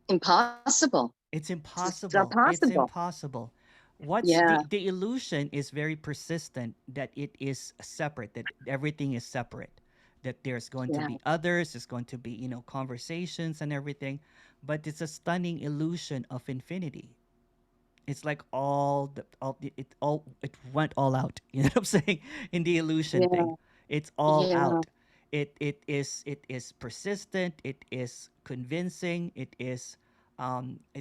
impossible. It's It's impossible. It's impossible. impossible. What's Yeah, the illusion is very persistent, that it is separate, that everything is separate, that there's going to yeah, be others, there's going to be, conversations and everything, but it's a stunning illusion of infinity. It's like it went all out. You know what I'm saying? In the illusion thing, yeah, it's all yeah, out. It is persistent. It is convincing. It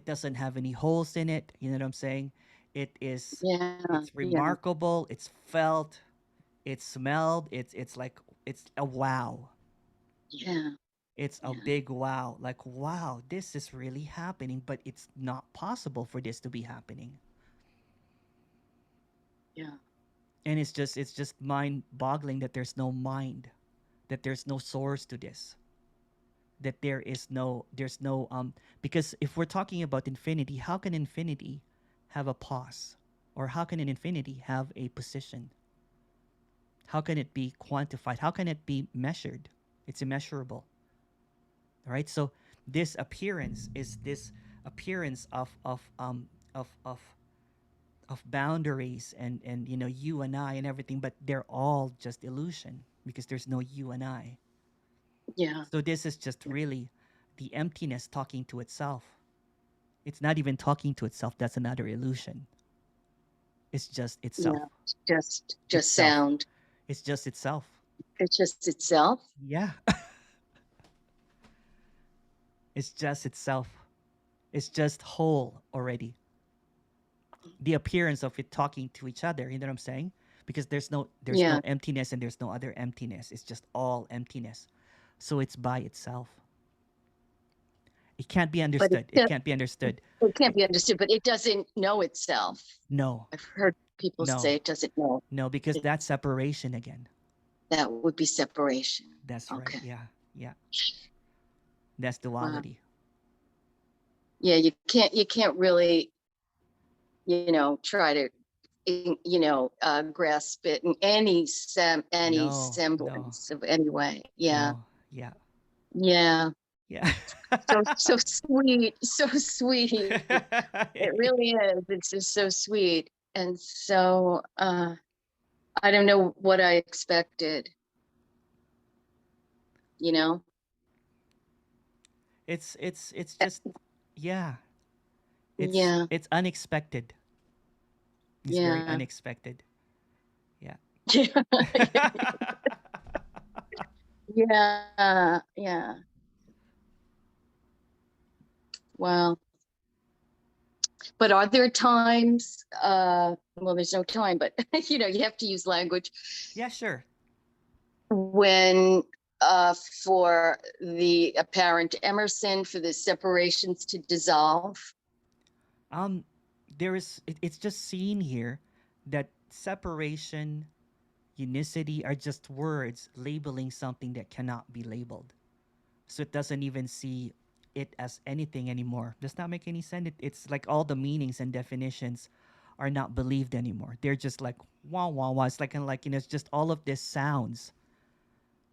doesn't have any holes in it. You know what I'm saying? It is yeah, it's yeah, remarkable. It's felt. It's smelled. It's like it's a wow. yeah, It's a yeah, big wow. Like, wow, this is really happening, but it's not possible for this to be happening. yeah, And it's just mind boggling that there's no mind, that there's no source to this, that there's no because if we're talking about infinity, how can infinity have a pause, or how can an infinity have a position? How can it be quantified? How can it be measured? It's immeasurable. All right, so this appearance is this appearance of boundaries, and you and I and everything, but they're all just illusion, because there's no you and I. yeah, So this is just really the emptiness talking to itself. It's not even talking to itself. That's another illusion. It's just itself. yeah. Just Itself. sound. It's just itself. It's just itself. Yeah. It's just itself. It's just whole already. The appearance of it talking to each other, you know what I'm saying? Because there's no Yeah, emptiness, and there's no other emptiness. It's just all emptiness. So it's by itself. It can't be but understood. It can't be understood. it can't It, be understood. But it doesn't know itself. no, I've heard people say no, it doesn't know. no, because It, that's separation again. that would be separation. That's right. Okay. Yeah, yeah. That's Wow. duality. Yeah, you can't really, try to, grasp it in any No, no, semblance of any way. Yeah, no. Yeah, yeah. yeah. So sweet, so sweet. It really is. It's just so sweet. And so I don't know what I expected, you know? it's just, yeah. Yeah. It's unexpected. It's very Yeah. unexpected. Yeah. Yeah. Yeah. Wow. But are there times, well, there's no time, but you have to use language Yeah, sure. when for the apparent Emerson, for the separations to dissolve. Um, it's just seen here that separation, unicity are just words labeling something that cannot be labeled. So it doesn't even see it as anything anymore. Does not make any sense. It's like all the meanings and definitions are not believed anymore. They're just like wow wow wow. It's like kind of like it's just all of this sounds,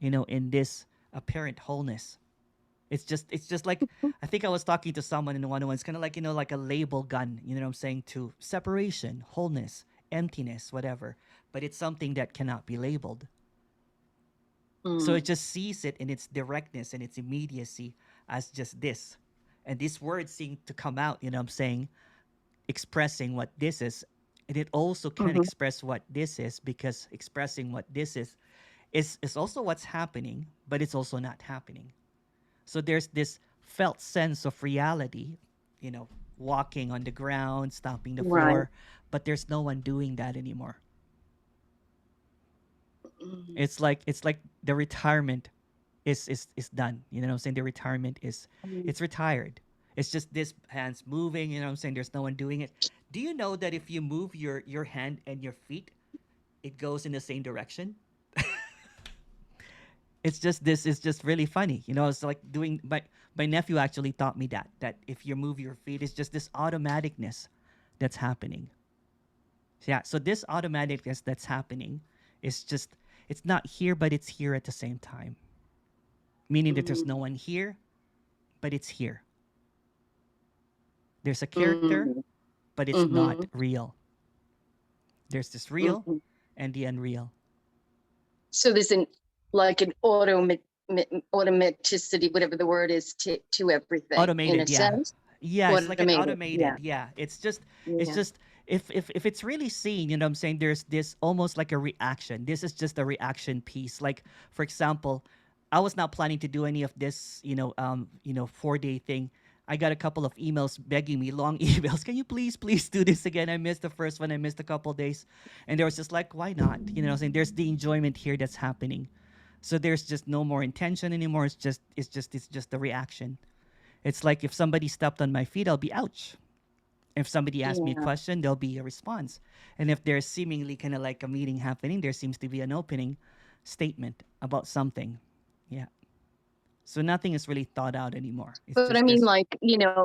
in this apparent wholeness. It's just like I think I was talking to someone in the one-on-one. It's kind of like like a label gun. You know what I'm saying? To separation, wholeness, emptiness, whatever. But it's something that cannot be labeled. So it just sees it in its directness and its immediacy as just this. And these words seem to come out, I'm saying, expressing what this is. And it also can Mhm. express what this is because expressing what this is also what's happening, but it's also not happening. So there's this felt sense of reality, you know, walking on the ground, stomping the Right. floor, but there's no one doing that anymore. Mhm. It's like the retirement is done. You know what I'm saying? The retirement is Mhm. it's retired. It's just this hands moving, you know what I'm saying? There's no one doing it. Do you know that if you move your hand and your feet, it goes in the same direction? It's just really funny. It's like doing my nephew actually taught me that if you move your feet, it's just this automaticness that's happening. Yeah, so this automaticness that's happening is just it's not here but it's here at the same time. Meaning that there's no Mhm. one here, but it's here. There's a character, Mhm. but it's not Mhm. real. There's this real Mhm. and the unreal. So there's like an automaticity, whatever the word is, to everything in a Automated, yeah. sense. Yeah, it's like an Automated. Yeah. automated. Yeah. It's Yeah. just if it's really seen, you know what I'm saying, there's this almost like a reaction. This is just a reaction piece. Like for example, I was not planning to do any of this, 4-day thing. I got a couple of emails begging me, long emails. Can you please do this again? I missed the first one. I missed a couple days. And there was just like, why not? You know what I'm saying? There's the enjoyment here that's happening. So there's just no more intention anymore. It's just the reaction. It's like if somebody stepped on my feet, I'll be ouch. If somebody asks me a Yeah. question, there'll be a response. And if there's seemingly kind of like a meeting happening, there seems to be an opening statement about something. Yeah. So nothing is really thought out anymore. It's But I just mean, this.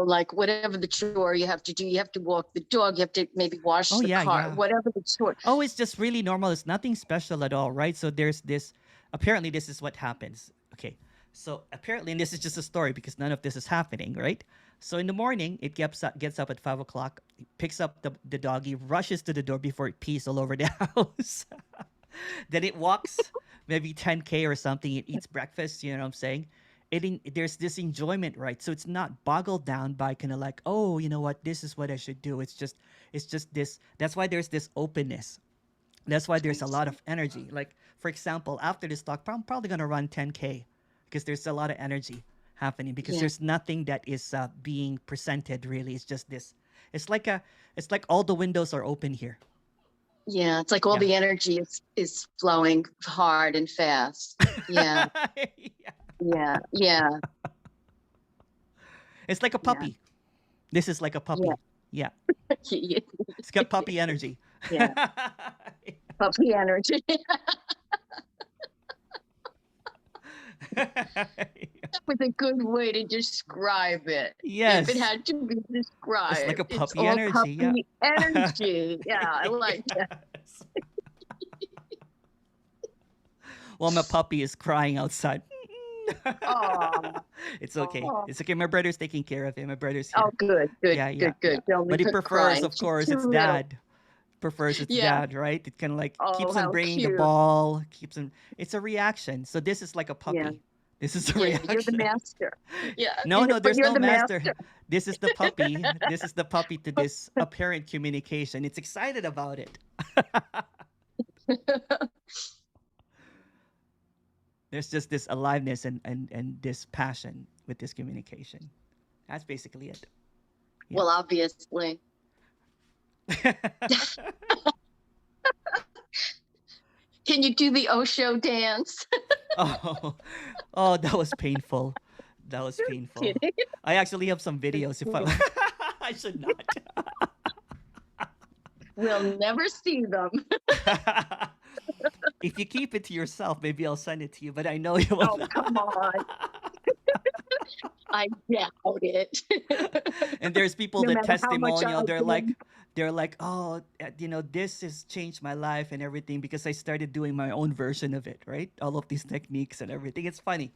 like whatever the chore you have to do, you have to walk the dog, you have to maybe wash Oh the yeah, car, yeah. whatever the chore. Oh, it's just really normal. It's nothing special at all, right? So there's this. Apparently, this is what happens. Okay. So apparently, and this is just a story because none of this is happening, right? So in the morning, it gets up at 5 o'clock, picks up the doggy, rushes to the door before it pees all over the house. Then it walks maybe 10K or something. It eats breakfast. You know what I'm saying? There's this enjoyment, right? So it's not boggled down by kind of like, oh, you know what, this is what I should do. It's just this. That's why there's this openness. That's why I there's a lot see. of energy. Like for example, after this talk, I'm probably gonna run 10K because there's a lot of energy happening because Yeah. there's nothing that is being presented really. It's just this. It's like a. It's like all the windows are open here. Yeah. It's like all Yeah. the energy is flowing hard and fast. Yeah. Yeah. Yeah. Yeah. It's like a Yeah. puppy. This is like a Yeah. puppy. Yeah. Yeah. It's got puppy energy. Yeah. Puppy energy. That was a good way to describe it. If it Yes. had to be It's like described, a it's puppy all energy. Yeah. puppy energy. Yeah, I like that. Yes. While my puppy is crying outside. Oh, It's okay. oh, It's okay. My brother's taking care of him. My brother's oh, here. good, good, Yeah, yeah, good, yeah. good. Don't But leave he her prefers, crying. of She's course, its too little. dad. Prefers its Yeah. dad, right? It kind of like Oh, keeps on how bringing the cute. ball, keeps on. It's a reaction. So this is like a Yeah. puppy. This is the Yeah, you're the reaction. master. Yeah, No, no, but there's you're no the master. master. This is the puppy. This is the puppy to this apparent communication. It's excited about it. There's just this aliveness and this passion with this communication. That's basically it. Yeah. Well, obviously. Can you do the Osho dance? Oh, oh, that was painful. That was painful. Kidding. I actually have some videos. If I, I should not. We'll never see them. If you keep it to yourself, maybe I'll send it to you. But I know you will. Oh, come on. I doubt it. And there's people No that matter how much testimonial. I do. They're like, oh, this has changed my life and everything because I started doing my own version of it. Right, all of these techniques and everything. It's funny.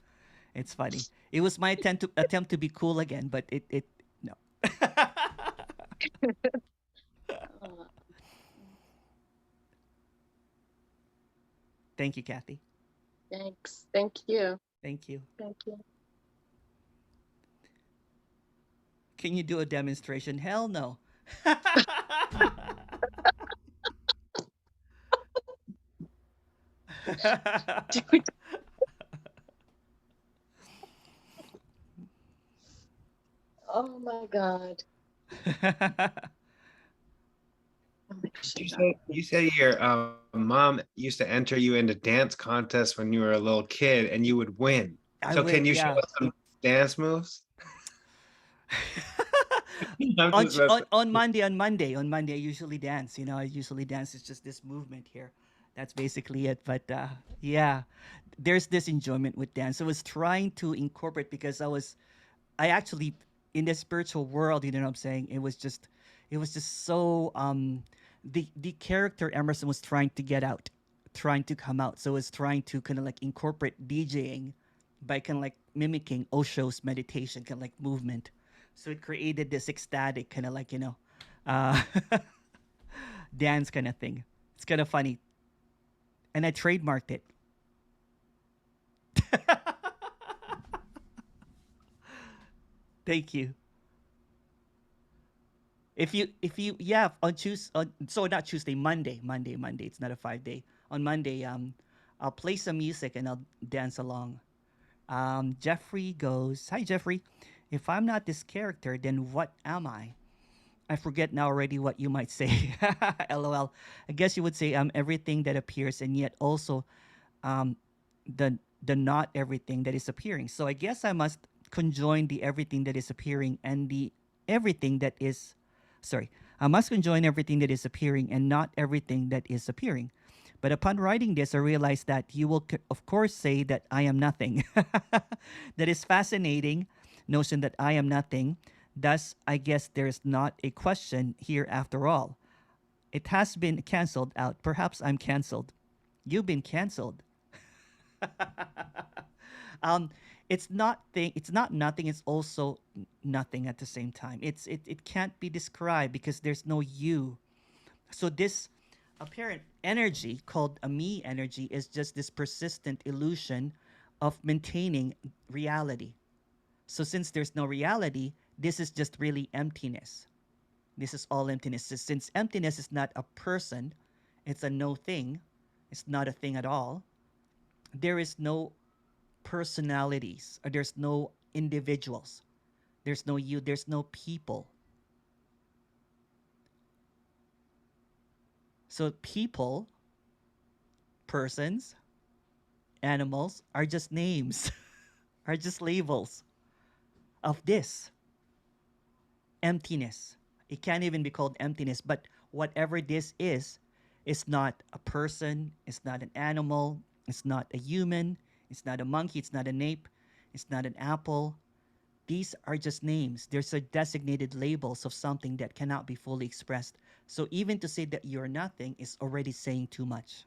It's funny. It was my attempt to be cool again, but it no. Thank you, Kathy. Thanks. Thank you. Thank you. Thank you. Can you do a demonstration? Hell no. Dude. Oh my God. You said your mom used to enter you into dance contests when you were a little kid and you would win. I So would, can you show yeah. us some dance moves? I'm on, just messing. on Monday, I usually dance. I usually dance. It's just this movement here. That's basically it. But yeah, there's this enjoyment with dance. I was trying to incorporate because I actually in the spiritual world. You know what I'm saying? It was just so the character Emerson was trying to get out, trying to come out. So it was trying to kind of like incorporate DJing by kind of like mimicking Osho's meditation, kind of like movement. So it created this ecstatic kind of like uh, dance kind of thing. It's kind of funny, and I trademarked it. Thank you. If you yeah on Tuesday so not Tuesday Monday it's not a 5 day on Monday I'll play some music and I'll dance along. Jeffrey goes, hi Jeffrey, if I'm not this character then what am I forget now already what you might say. LOL. I guess you would say everything that appears and yet also um the not everything that is appearing. So I guess I must conjoin the everything that is appearing and the everything that is sorry. I must conjoin everything that is appearing and not everything that is appearing. But upon writing this, I realized that you will, of course, say that I am nothing. That is fascinating notion that I am nothing. Thus, I guess there's not a question here after all. It has been canceled out. Perhaps I'm canceled. You've been canceled. um, it's not nothing. It's also nothing at the same time. It can't be described because there's no you. So this apparent energy called a me energy is just this persistent illusion of maintaining reality. So since there's no reality, this is just really emptiness. This is all emptiness. So since emptiness is not a person, it's a no thing, it's not a thing at all, there is no personalities, or there's no individuals, there's no you, there's no people. So people, persons, animals are just names, are just labels of this emptiness. It can't even be called emptiness, but whatever this is not a person, it's not an animal, it's not a human, it's not a monkey, it's not an ape, it's not an apple. These are just names. There's a designated labels of something that cannot be fully expressed. So even to say that you're nothing is already saying too much.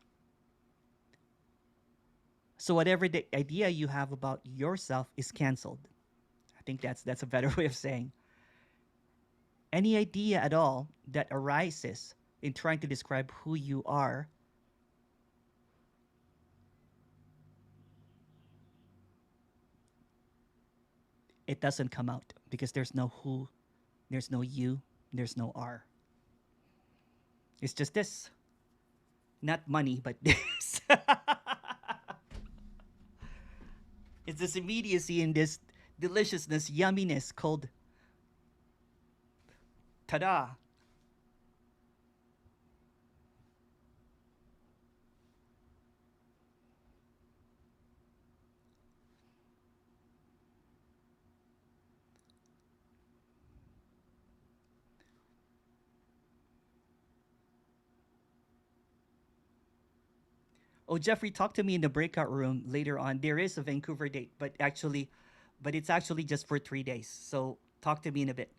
So whatever the idea you have about yourself is canceled. I think that's a better way of saying. Any idea at all that arises in trying to describe who you are it doesn't come out because there's no who, there's no you, there's no R. It's just this. Not money, but this. It's this immediacy and this deliciousness, yumminess called tada. Oh, Jeffrey, talk to me in the breakout room later on. There is a Vancouver date, but it's actually just for 3 days. So talk to me in a bit.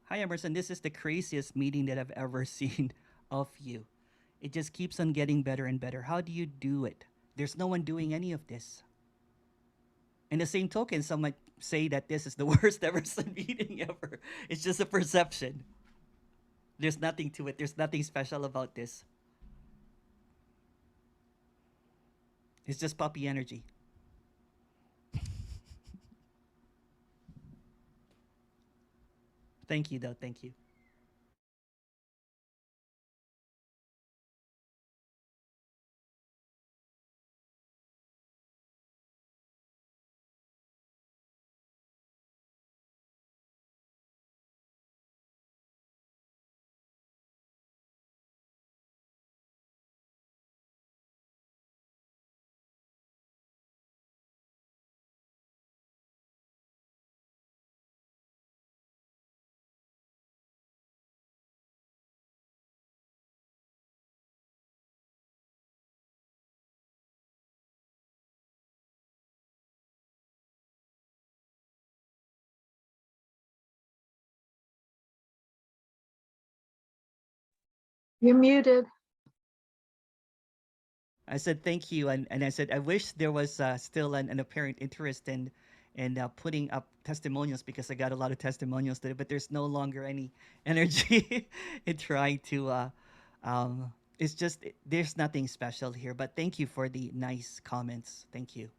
Hi, Emerson. This is the craziest meeting that I've ever seen of you. It just keeps on getting better and better. How do you do it? There's no one doing any of this. In the same token, some might say that this is the worst Emerson meeting ever. It's just a perception. There's nothing to it. There's nothing special about this. It's just puppy energy. Thank you, though. Thank you. You're muted. I said thank you, and I said I wish there was still an apparent interest in putting up testimonials because I got a lot of testimonials today, but there's no longer any energy in trying to. It's just there's nothing special here, but thank you for the nice comments. Thank you.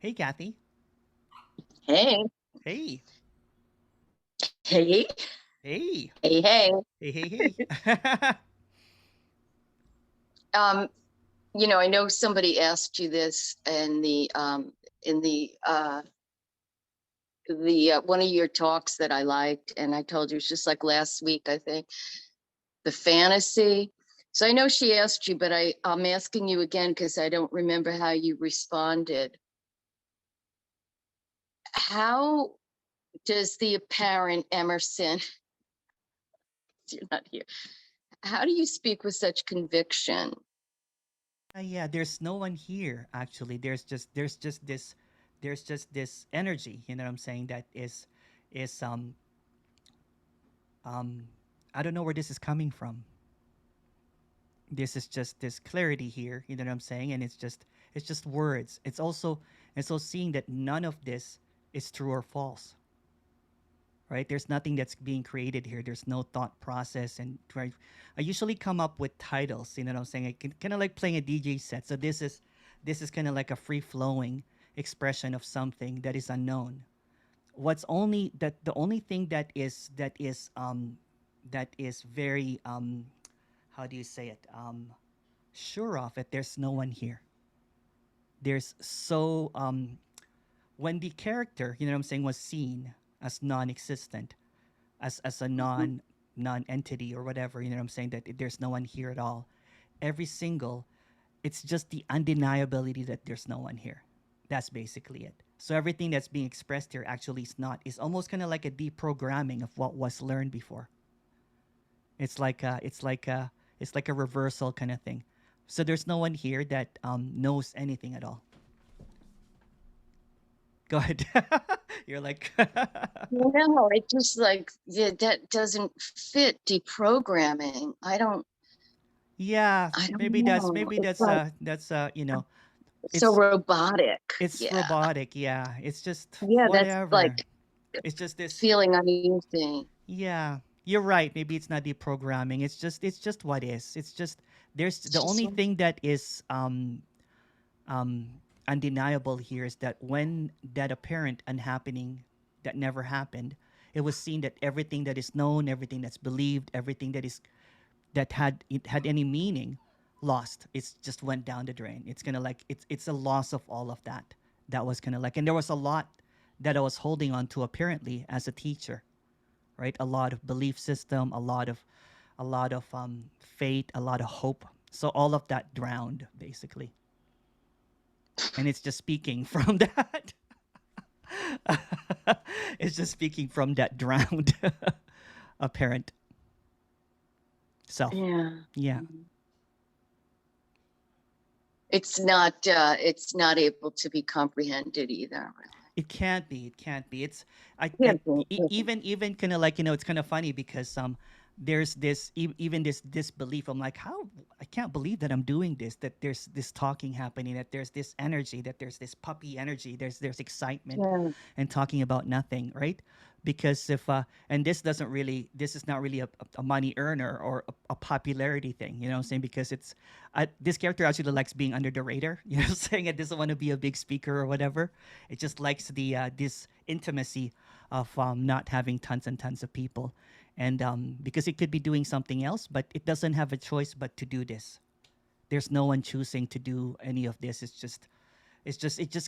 Hey, Kathy. Hey, Hey. hey, Hey. hey, hey. Hey. Hey. Hey. I know somebody asked you this in the the one of your talks that I liked, and I told you it's just like last week, I think, the fantasy. So I know she asked you, but I'm asking you again because I don't remember how you responded. How does the apparent Emerson, you're not here, how do you speak with such conviction? Yeah, there's no one here actually. There's just this energy, you know what I'm saying, that is um I don't know where this is coming from. This is just this clarity here, you know what I'm saying? And it's just words. It's also seeing that none of this is true or false. Right? There's nothing that's being created here. There's no thought process. And right, I usually come up with titles. You know what I'm saying? I can kind of like playing a DJ set. So this is kind of like a free flowing expression of something that is unknown. What's only that the only thing that is very how do you say it sure of it. There's no one here. There's so when the character, you know what I'm saying, was seen as non-existent, as a Mhm. non entity or whatever, you know what I'm saying, that there's no one here at all. Every single, it's just the undeniability that there's no one here. That's basically it. So everything that's being expressed here actually is not. It's almost kind of like a deprogramming of what was learned before. It's like a reversal kind of thing. So there's no one here that knows anything at all. Go ahead. You're like, No, it just like, yeah, that doesn't fit deprogramming. yeah, I don't know. maybe It's like that's you know, so robotic. it's Yeah. robotic. Yeah, it's just Yeah, that's whatever. like It's just this. feeling uneasy. Yeah, you're right. Maybe it's not deprogramming. It's just what is. It's just there's It's the just only like, thing that is um undeniable here is that when that apparent unhappening that never happened, it was seen that everything that is known, everything that's believed, everything that is that had it had any meaning lost. It's just went down the drain. It's gonna like it's a loss of all of that. That was kind of like, and there was a lot that I was holding on to apparently as a teacher, right? A lot of belief system, a lot of faith, a lot of hope. So all of that drowned basically, and it's just speaking from that. It's just speaking from that drowned apparent self. yeah. Yeah. It's not able to be comprehended either. It can't be. It can't be. It's Really. Yeah. even kind of like, you know, it's kind of funny because there's this even this disbelief. I'm like, how I can't believe that I'm doing this. That there's this talking happening. That there's this energy. That there's this puppy energy. There's excitement, Yeah. and talking about nothing, right? Because if and this is not really a money earner or a popularity thing, you know what I'm saying? Because it's this character actually likes being under the radar, you know what I'm saying? It doesn't want to be a big speaker or whatever. It just likes the this intimacy of not having tons and tons of people, and because it could be doing something else, but it doesn't have a choice but to do this. There's no one choosing to do any of this. It just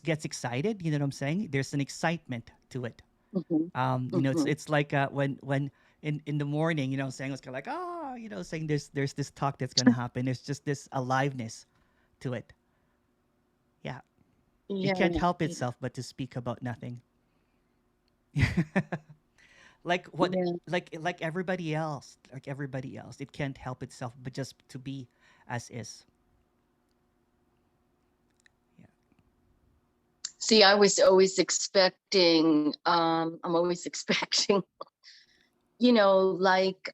gets excited. You know what I'm saying? There's an excitement to it. Mhm. You know, Mhm. it's like when in the morning, you know, saying it's kind of like, oh, you know, saying there's this talk that's gonna happen. There's just this aliveness to it. Yeah, it Yeah. can't help Yeah. itself but to speak about nothing. Like what, Yeah. like everybody else, it can't help itself but just to be as is. Yeah. See, I was always expecting, I'm always expecting, like,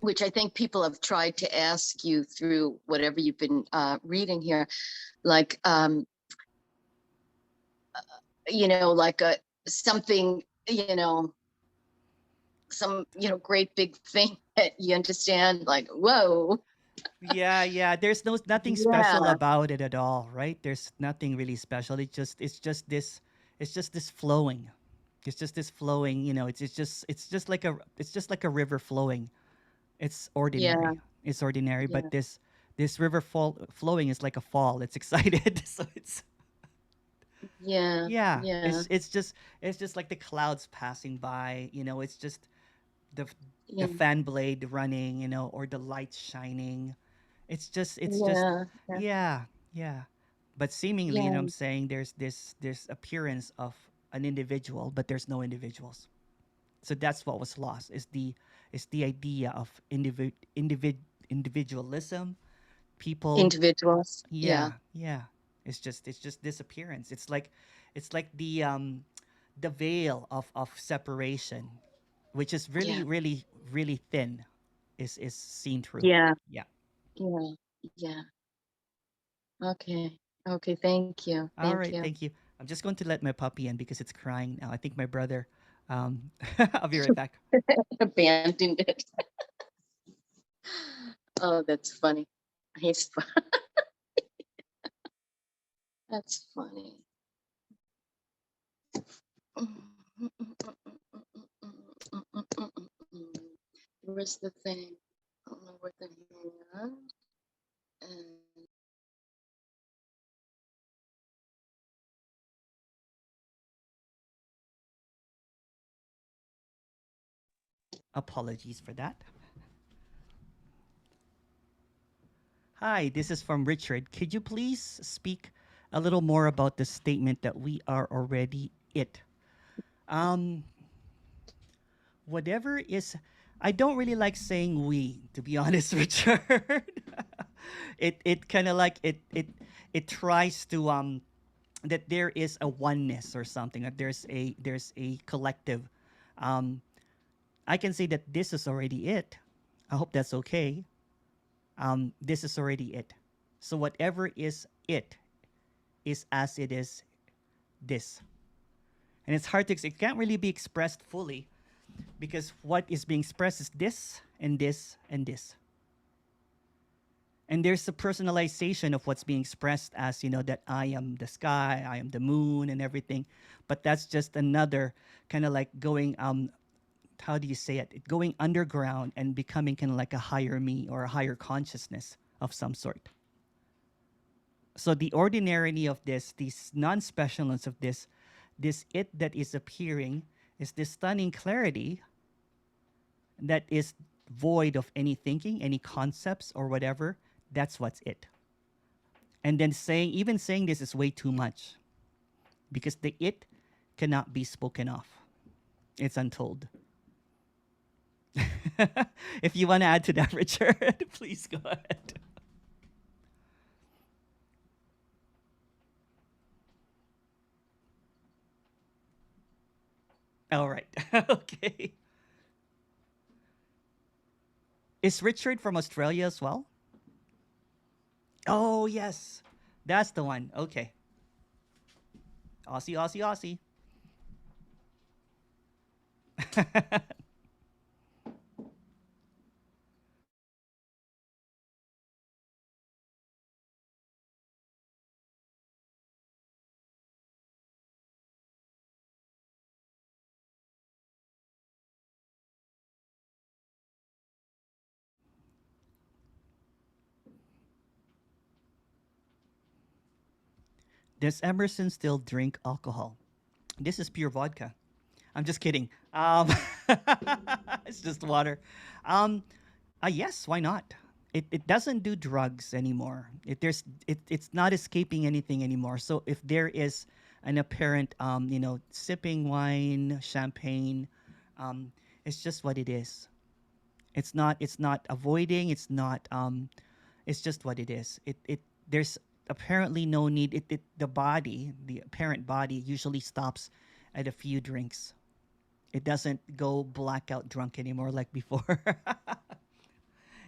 which I think people have tried to ask you through whatever you've been reading here, like, like something, some, great big thing that you understand, like, whoa. Yeah, yeah. There's nothing special Yeah, about it at all, right? There's nothing really special. It's just this flowing. It's just this flowing, you know, it's just like a river flowing. It's yeah, ordinary. It's ordinary, yeah, but this river flowing is like a fall. It's excited. So it's Yeah. Yeah, Yeah. it's just like the clouds passing by. It's just the the Yeah. fan blade running, or the light shining. It's just Yeah. Yeah. yeah, yeah. But seemingly, Yeah. I'm saying there's appearance of an individual, but there's no individuals. So that's what was lost is the idea of individualism. People, Individuals. Yeah. yeah, yeah. It's just disappearance. It's like the veil of separation, which is really Yeah. really really thin, is seen through. Yeah. Yeah. Yeah. Yeah. Okay. Okay. Thank you. All Thank right, you. thank you. I'm just going to let my puppy in because it's crying now. I think my brother. I'll be right back. Abandoned it. Oh, that's funny. He's that's funny. Where's the thing? I don't know where the hand and Apologies for that. Hi, this is from Richard. Could you please speak a little more about the statement that we are already it? Um, whatever is, I don't really like saying we, to be honest, Richard. It kind of like it tries to that there is a oneness or something, that there's a collective. Um, I can say that this is already it. I hope that's okay. This is already it. So whatever is it is as it is this. And it's hard to, it can't really be expressed fully because what is being expressed is this and this and this. And there's a personalization of what's being expressed as, that I am the sky, I am the moon and everything. But that's just another kind of like going, how do you say it? Going underground and becoming kind of like a higher me or a higher consciousness of some sort. So the ordinarity of this non-specialness of this it that is appearing is this stunning clarity that is void of any thinking, any concepts or whatever. That's what's it. And then even saying this is way too much because the it cannot be spoken of. It's untold. If you want to add to that, Richard, please go ahead. All right. Okay. Is Richard from Australia as well? Oh, yes. That's the one. Okay. Aussie, Aussie, Aussie. Does Emerson still drink alcohol? This is pure vodka. I'm just kidding. It's just water. Um, yes, why not? It doesn't do drugs anymore. It's not escaping anything anymore. So if there is an apparent sipping wine, champagne, um, it's just what it is. It's not avoiding. It's just what it is. It there's apparently no need. The apparent body usually stops at a few drinks. It doesn't go blackout drunk anymore like before.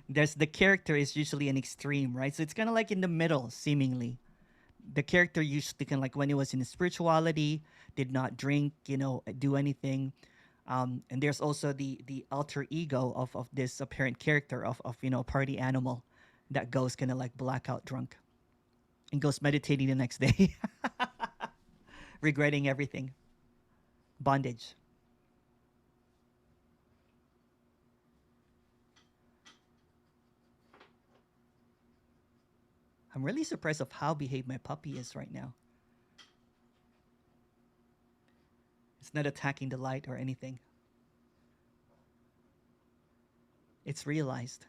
There's the character is usually an extreme, right? So it's kind of like in the middle, seemingly. The character usually kind of like when he was in spirituality, did not drink, do anything. And there's also the alter ego of this apparent character of party animal that goes kind of like blackout drunk and goes meditating the next day, regretting everything, bondage. I'm really surprised of how behaved my puppy is right now. It's not attacking the light or anything. It's realized.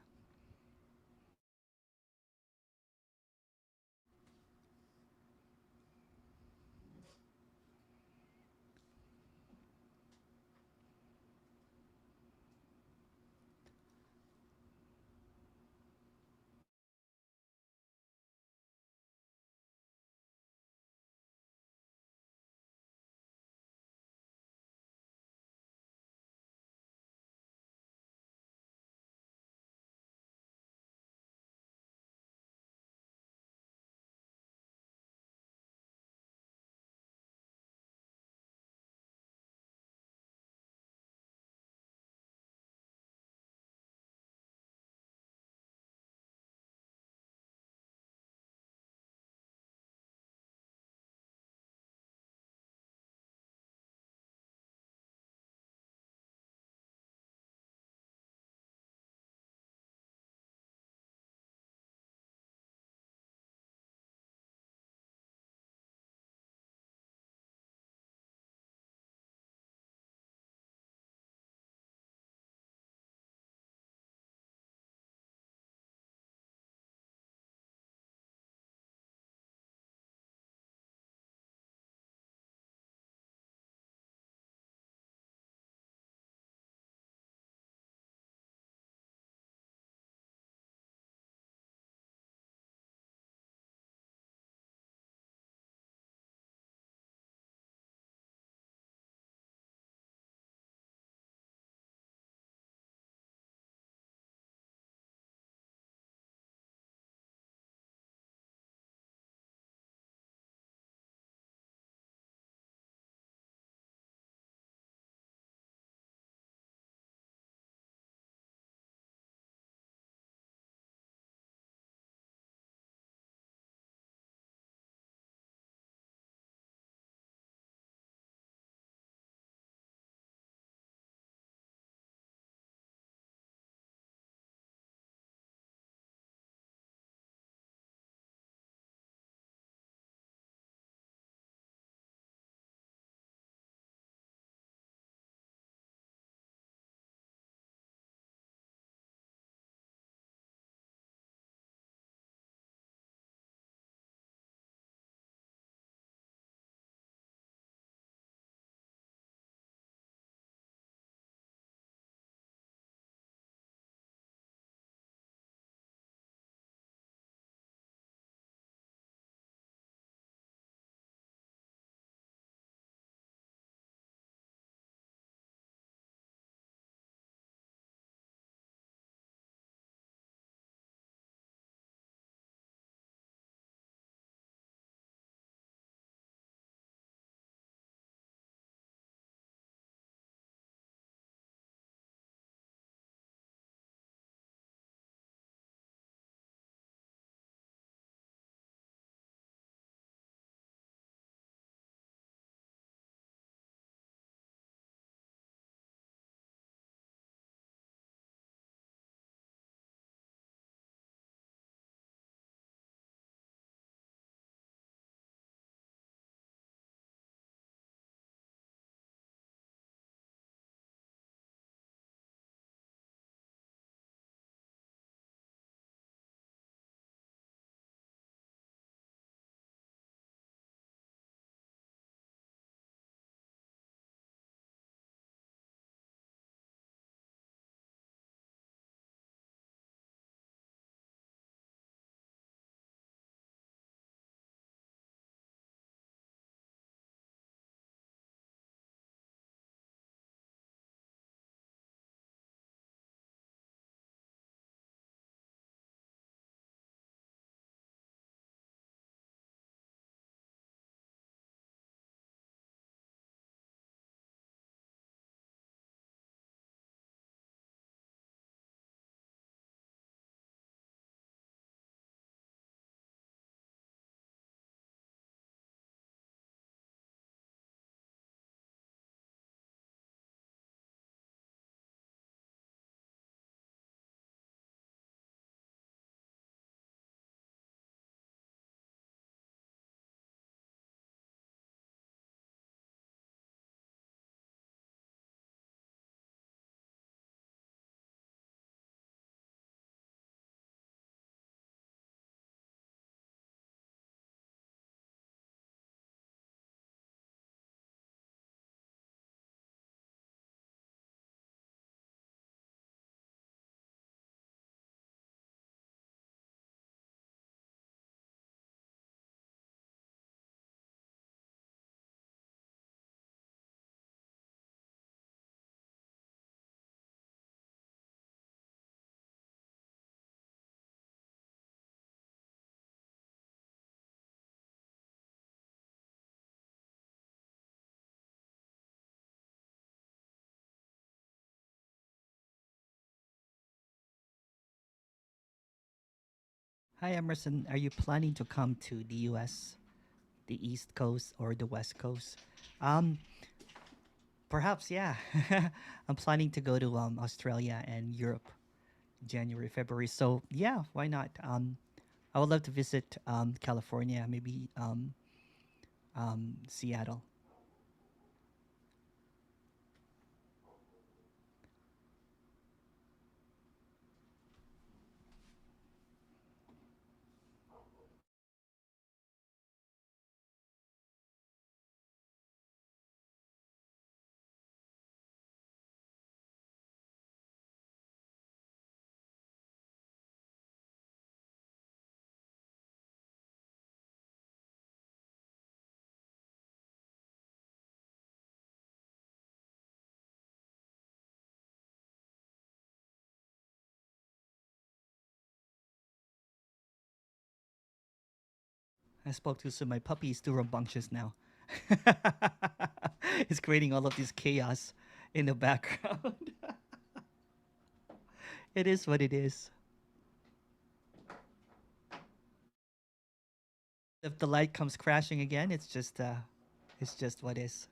Hi, Emerson. Are you planning to come to the US, the East Coast or the West Coast? Um, Perhaps, yeah. I'm planning to go to Australia and Europe January, February. So yeah, why not? I would love to visit California, maybe Seattle. I spoke to so my puppy is too rambunctious now. It's creating all of this chaos in the background. It is what it is. If the light comes crashing again, it's just what is.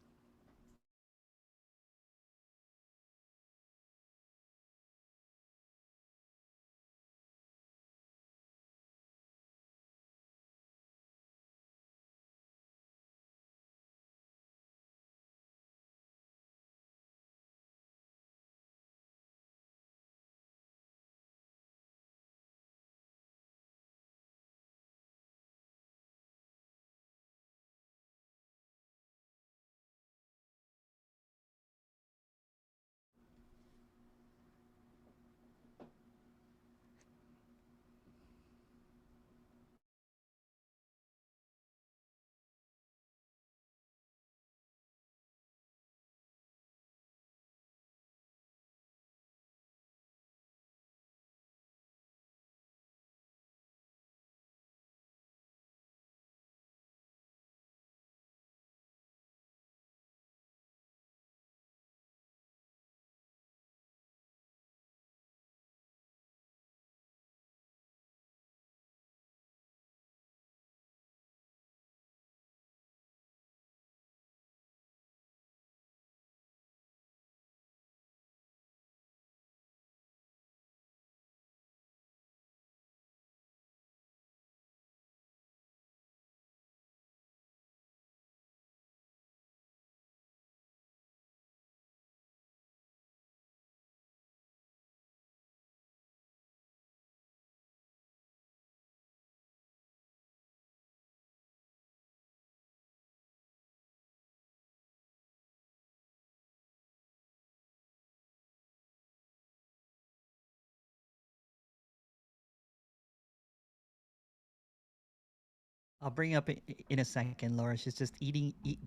I'll bring up in a second, Laura. She's just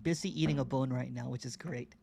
busy eating a bone right now, which is great.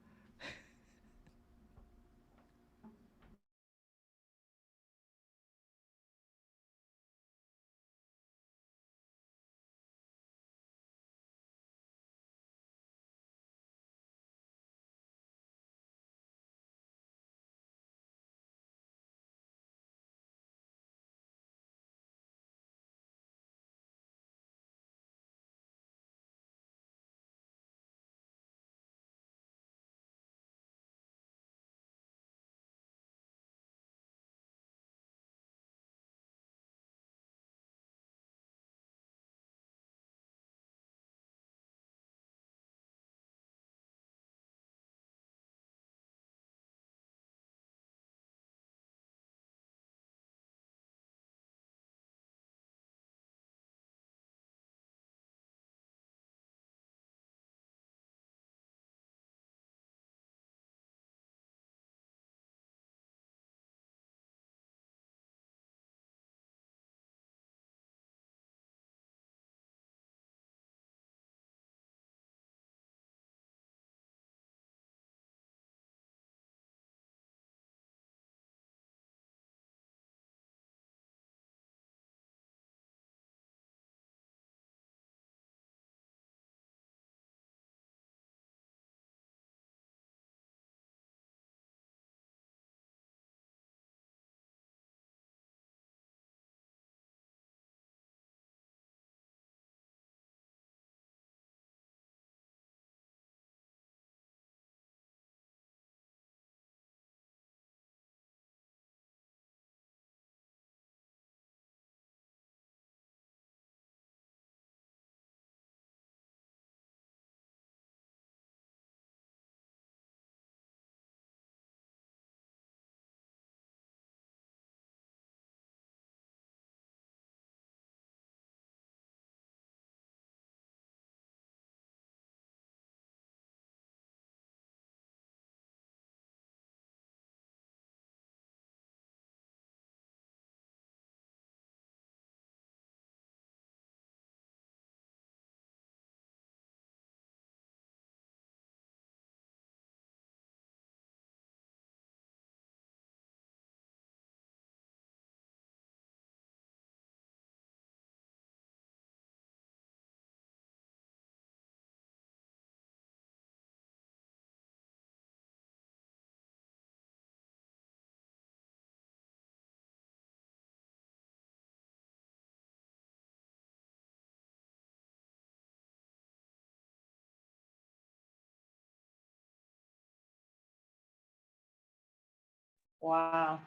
Wow.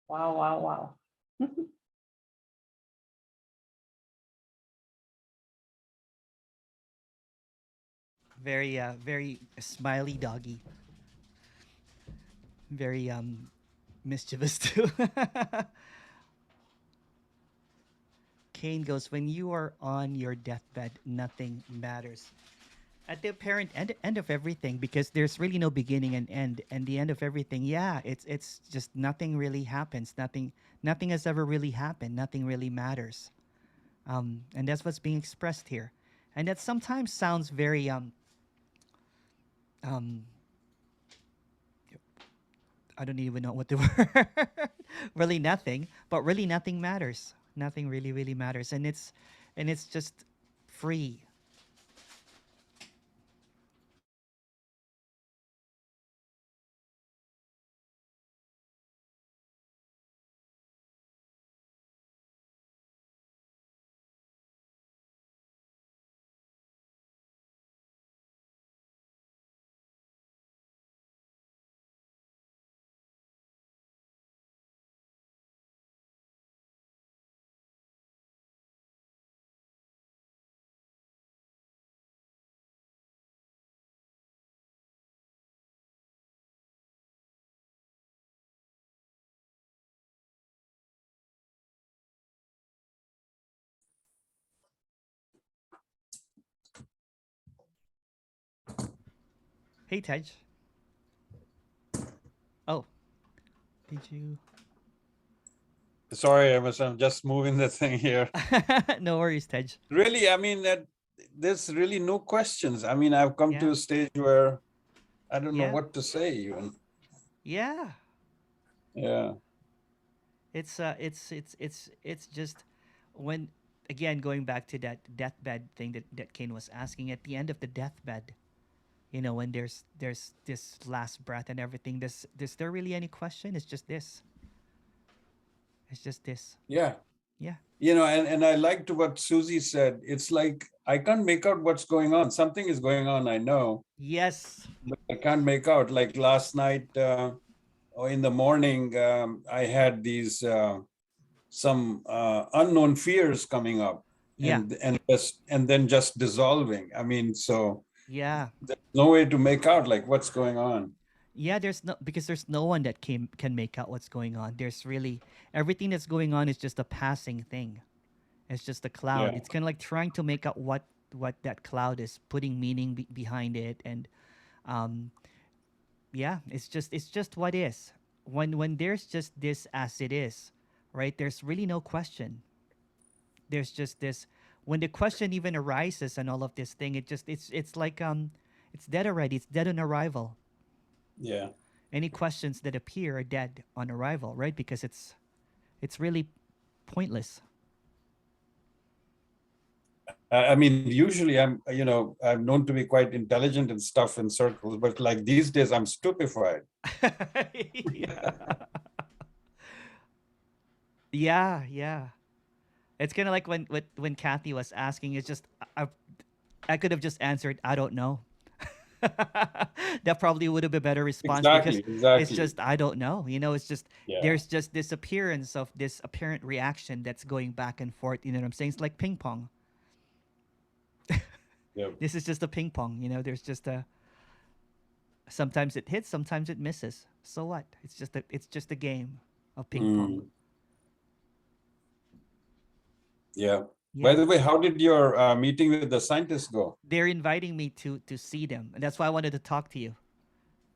Wow, wow, wow. Very smiley doggy. Very mischievous too. Kane goes, when you are on your deathbed, nothing matters. At the apparent end of everything, because there's really no beginning and end, and the end of everything, yeah, it's just nothing really happens. Nothing has ever really happened. Nothing really matters. And that's what's being expressed here. And that sometimes sounds very um I don't even know what the word. Really nothing, but really nothing matters. Nothing really matters, and it's just free. Hey Tej. Oh, did you? Sorry, Emerson, I'm just moving the thing here. No worries, Tej. Really, I mean, that there's really no questions. I mean, I've come to Yeah. a stage where I don't know Yeah. what to say even. Yeah. Yeah. It's just when, again, going back to that deathbed thing that Kane was asking, at the end of the deathbed, when there's this last breath and everything, is there really any question? It's just this. It's just this. Yeah. Yeah. And I liked what Susie said. It's like I can't make out what's going on. Something is going on, I know, Yes. but I can't make out. Like last night or in the morning, I had these some unknown fears coming up Yeah. and then just dissolving. I mean, so Yeah. there's no way to make out like what's going on. Yeah, there's no one that can make out what's going on. There's really everything that's going on is just a passing thing. It's just a cloud. Yeah. It's kind of like trying to make out what that cloud is, putting meaning behind it, and um, yeah, it's just what is. When there's just this as it is, right? There's really no question. There's just this. When the question even arises and all of this thing, it's like it's dead already. It's dead on arrival. Yeah. Any questions that appear are dead on arrival, right? Because it's really pointless. I mean, usually I'm known to be quite intelligent and stuff in circles, but like these days I'm stupefied. Yeah. Yeah, yeah. It's kind of like when Kathy was asking. It's just I could have just answered, I don't know. That probably would have been a better response because Exactly, it's exactly. just I don't know. It's just Yeah. there's just this appearance of this apparent reaction that's going back and forth. You know what I'm saying? It's like ping pong. Yeah. This is just a ping pong. There's just a sometimes it hits, sometimes it misses. So what? It's just a game of ping pong. Mm, yeah. By Yeah. the way, how did your meeting with the scientists go? They're inviting me to see them, and that's why I wanted to talk to you.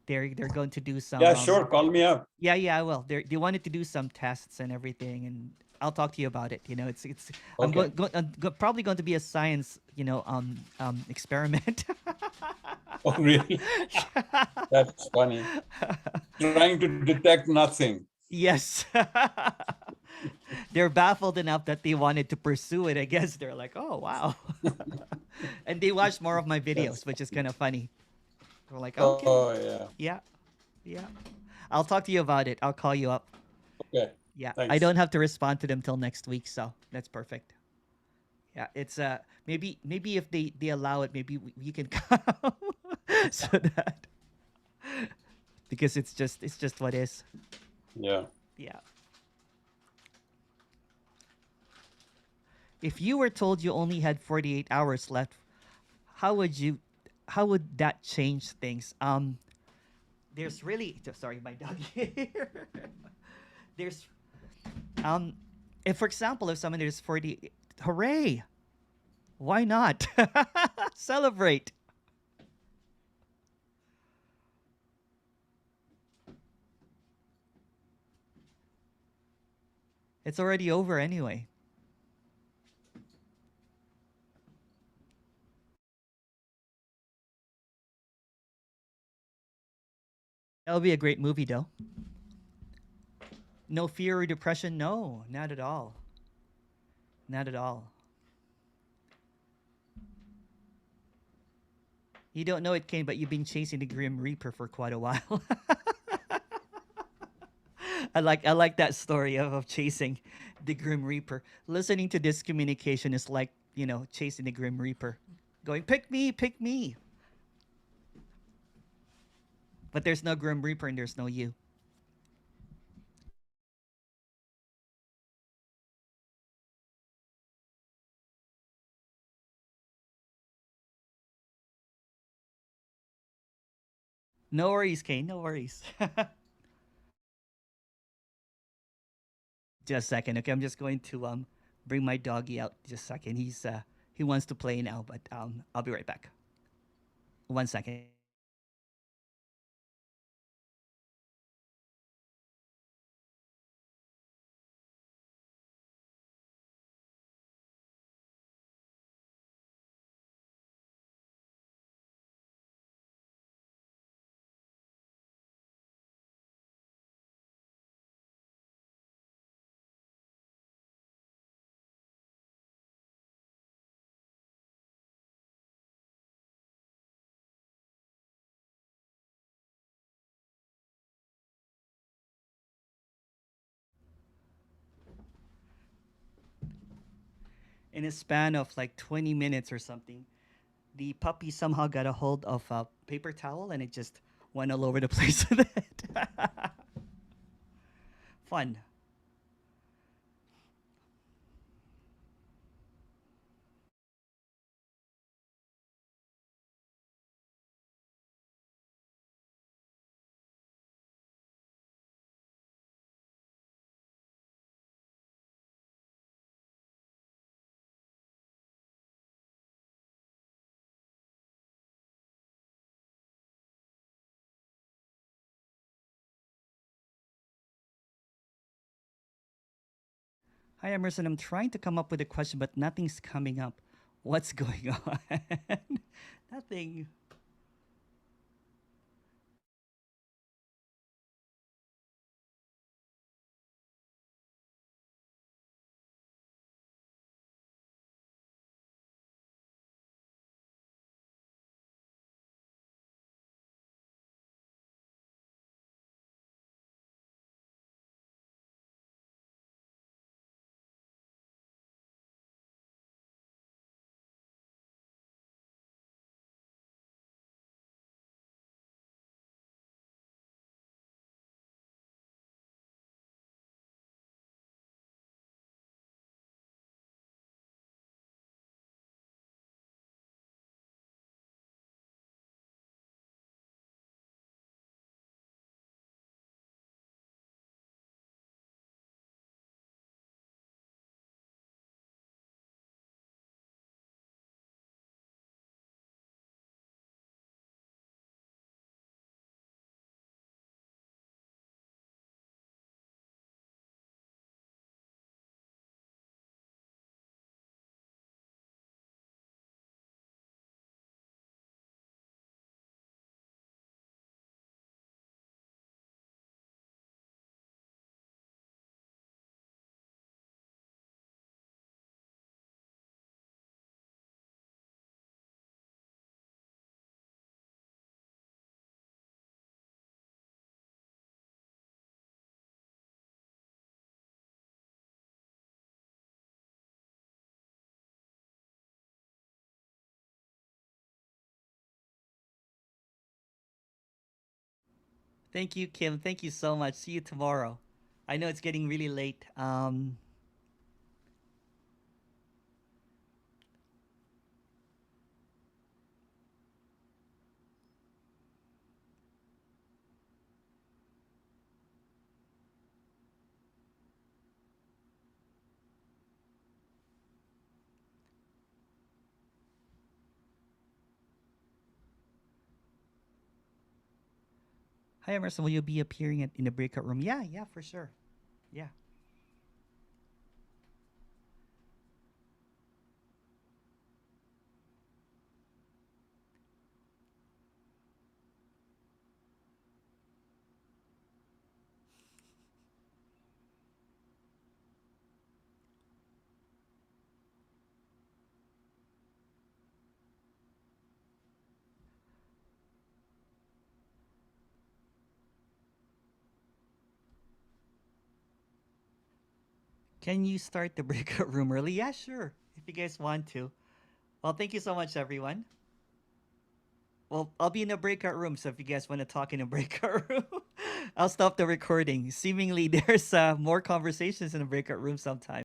They're going to do some Yeah, sure. Call me up. yeah, I will. They wanted to do some tests and everything, and I'll talk to you about it. It's I'm Okay. probably going to be a science experiment. Oh, really? That's funny. Trying to detect nothing. Yes. They're baffled enough that they wanted to pursue it. I guess they're like, oh wow. And they watched more of my videos, which is kind of funny. They're like, okay, Oh, yeah. yeah, yeah. I'll talk to you about it. I'll call you up. Okay. Yeah, I Thanks. don't have to respond to them till next week, so that's perfect. Yeah, it's maybe if they allow it, maybe we can come so that because it's just what is. Yeah. Yeah. If you were told you only had 48 hours left, how would you how would that change things? There's really sorry, my dog here. There's um if for example if someone is 40, hooray. Why not? Celebrate. It's already over anyway. That'll be a great movie though. No fear or depression? No, not at all. Not at all. You don't know it, Kane, but you've been chasing the Grim Reaper for quite a while. I like that story of chasing the Grim Reaper. Listening to this communication is like, chasing the Grim Reaper. Going, pick me, pick me. But there's no Grim Reaper and there's no you. No worries, Kane, no worries. Just a second, okay? I'm just going to bring my doggy out. Just a second. He wants to play now, but I'll be right back. 1 second. In a span of like 20 minutes or something, the puppy somehow got a hold of a paper towel and it just went all over the place with it. Fun. Hi, Emerson. I'm trying to come up with a question, but nothing's coming up. What's going on? Nothing. Thank you, Kim. Thank you so much. See you tomorrow. I know it's getting really late. Hi, Emerson. Will you be appearing in the breakout room? Yeah, yeah, for sure. Yeah. Can you start the breakout room early? Yeah, sure. If you guys want to. Well, thank you so much, everyone. Well, I'll be in the breakout room, so if you guys want to talk in the breakout room, I'll stop the recording. Seemingly, there's more conversations in the breakout room sometimes.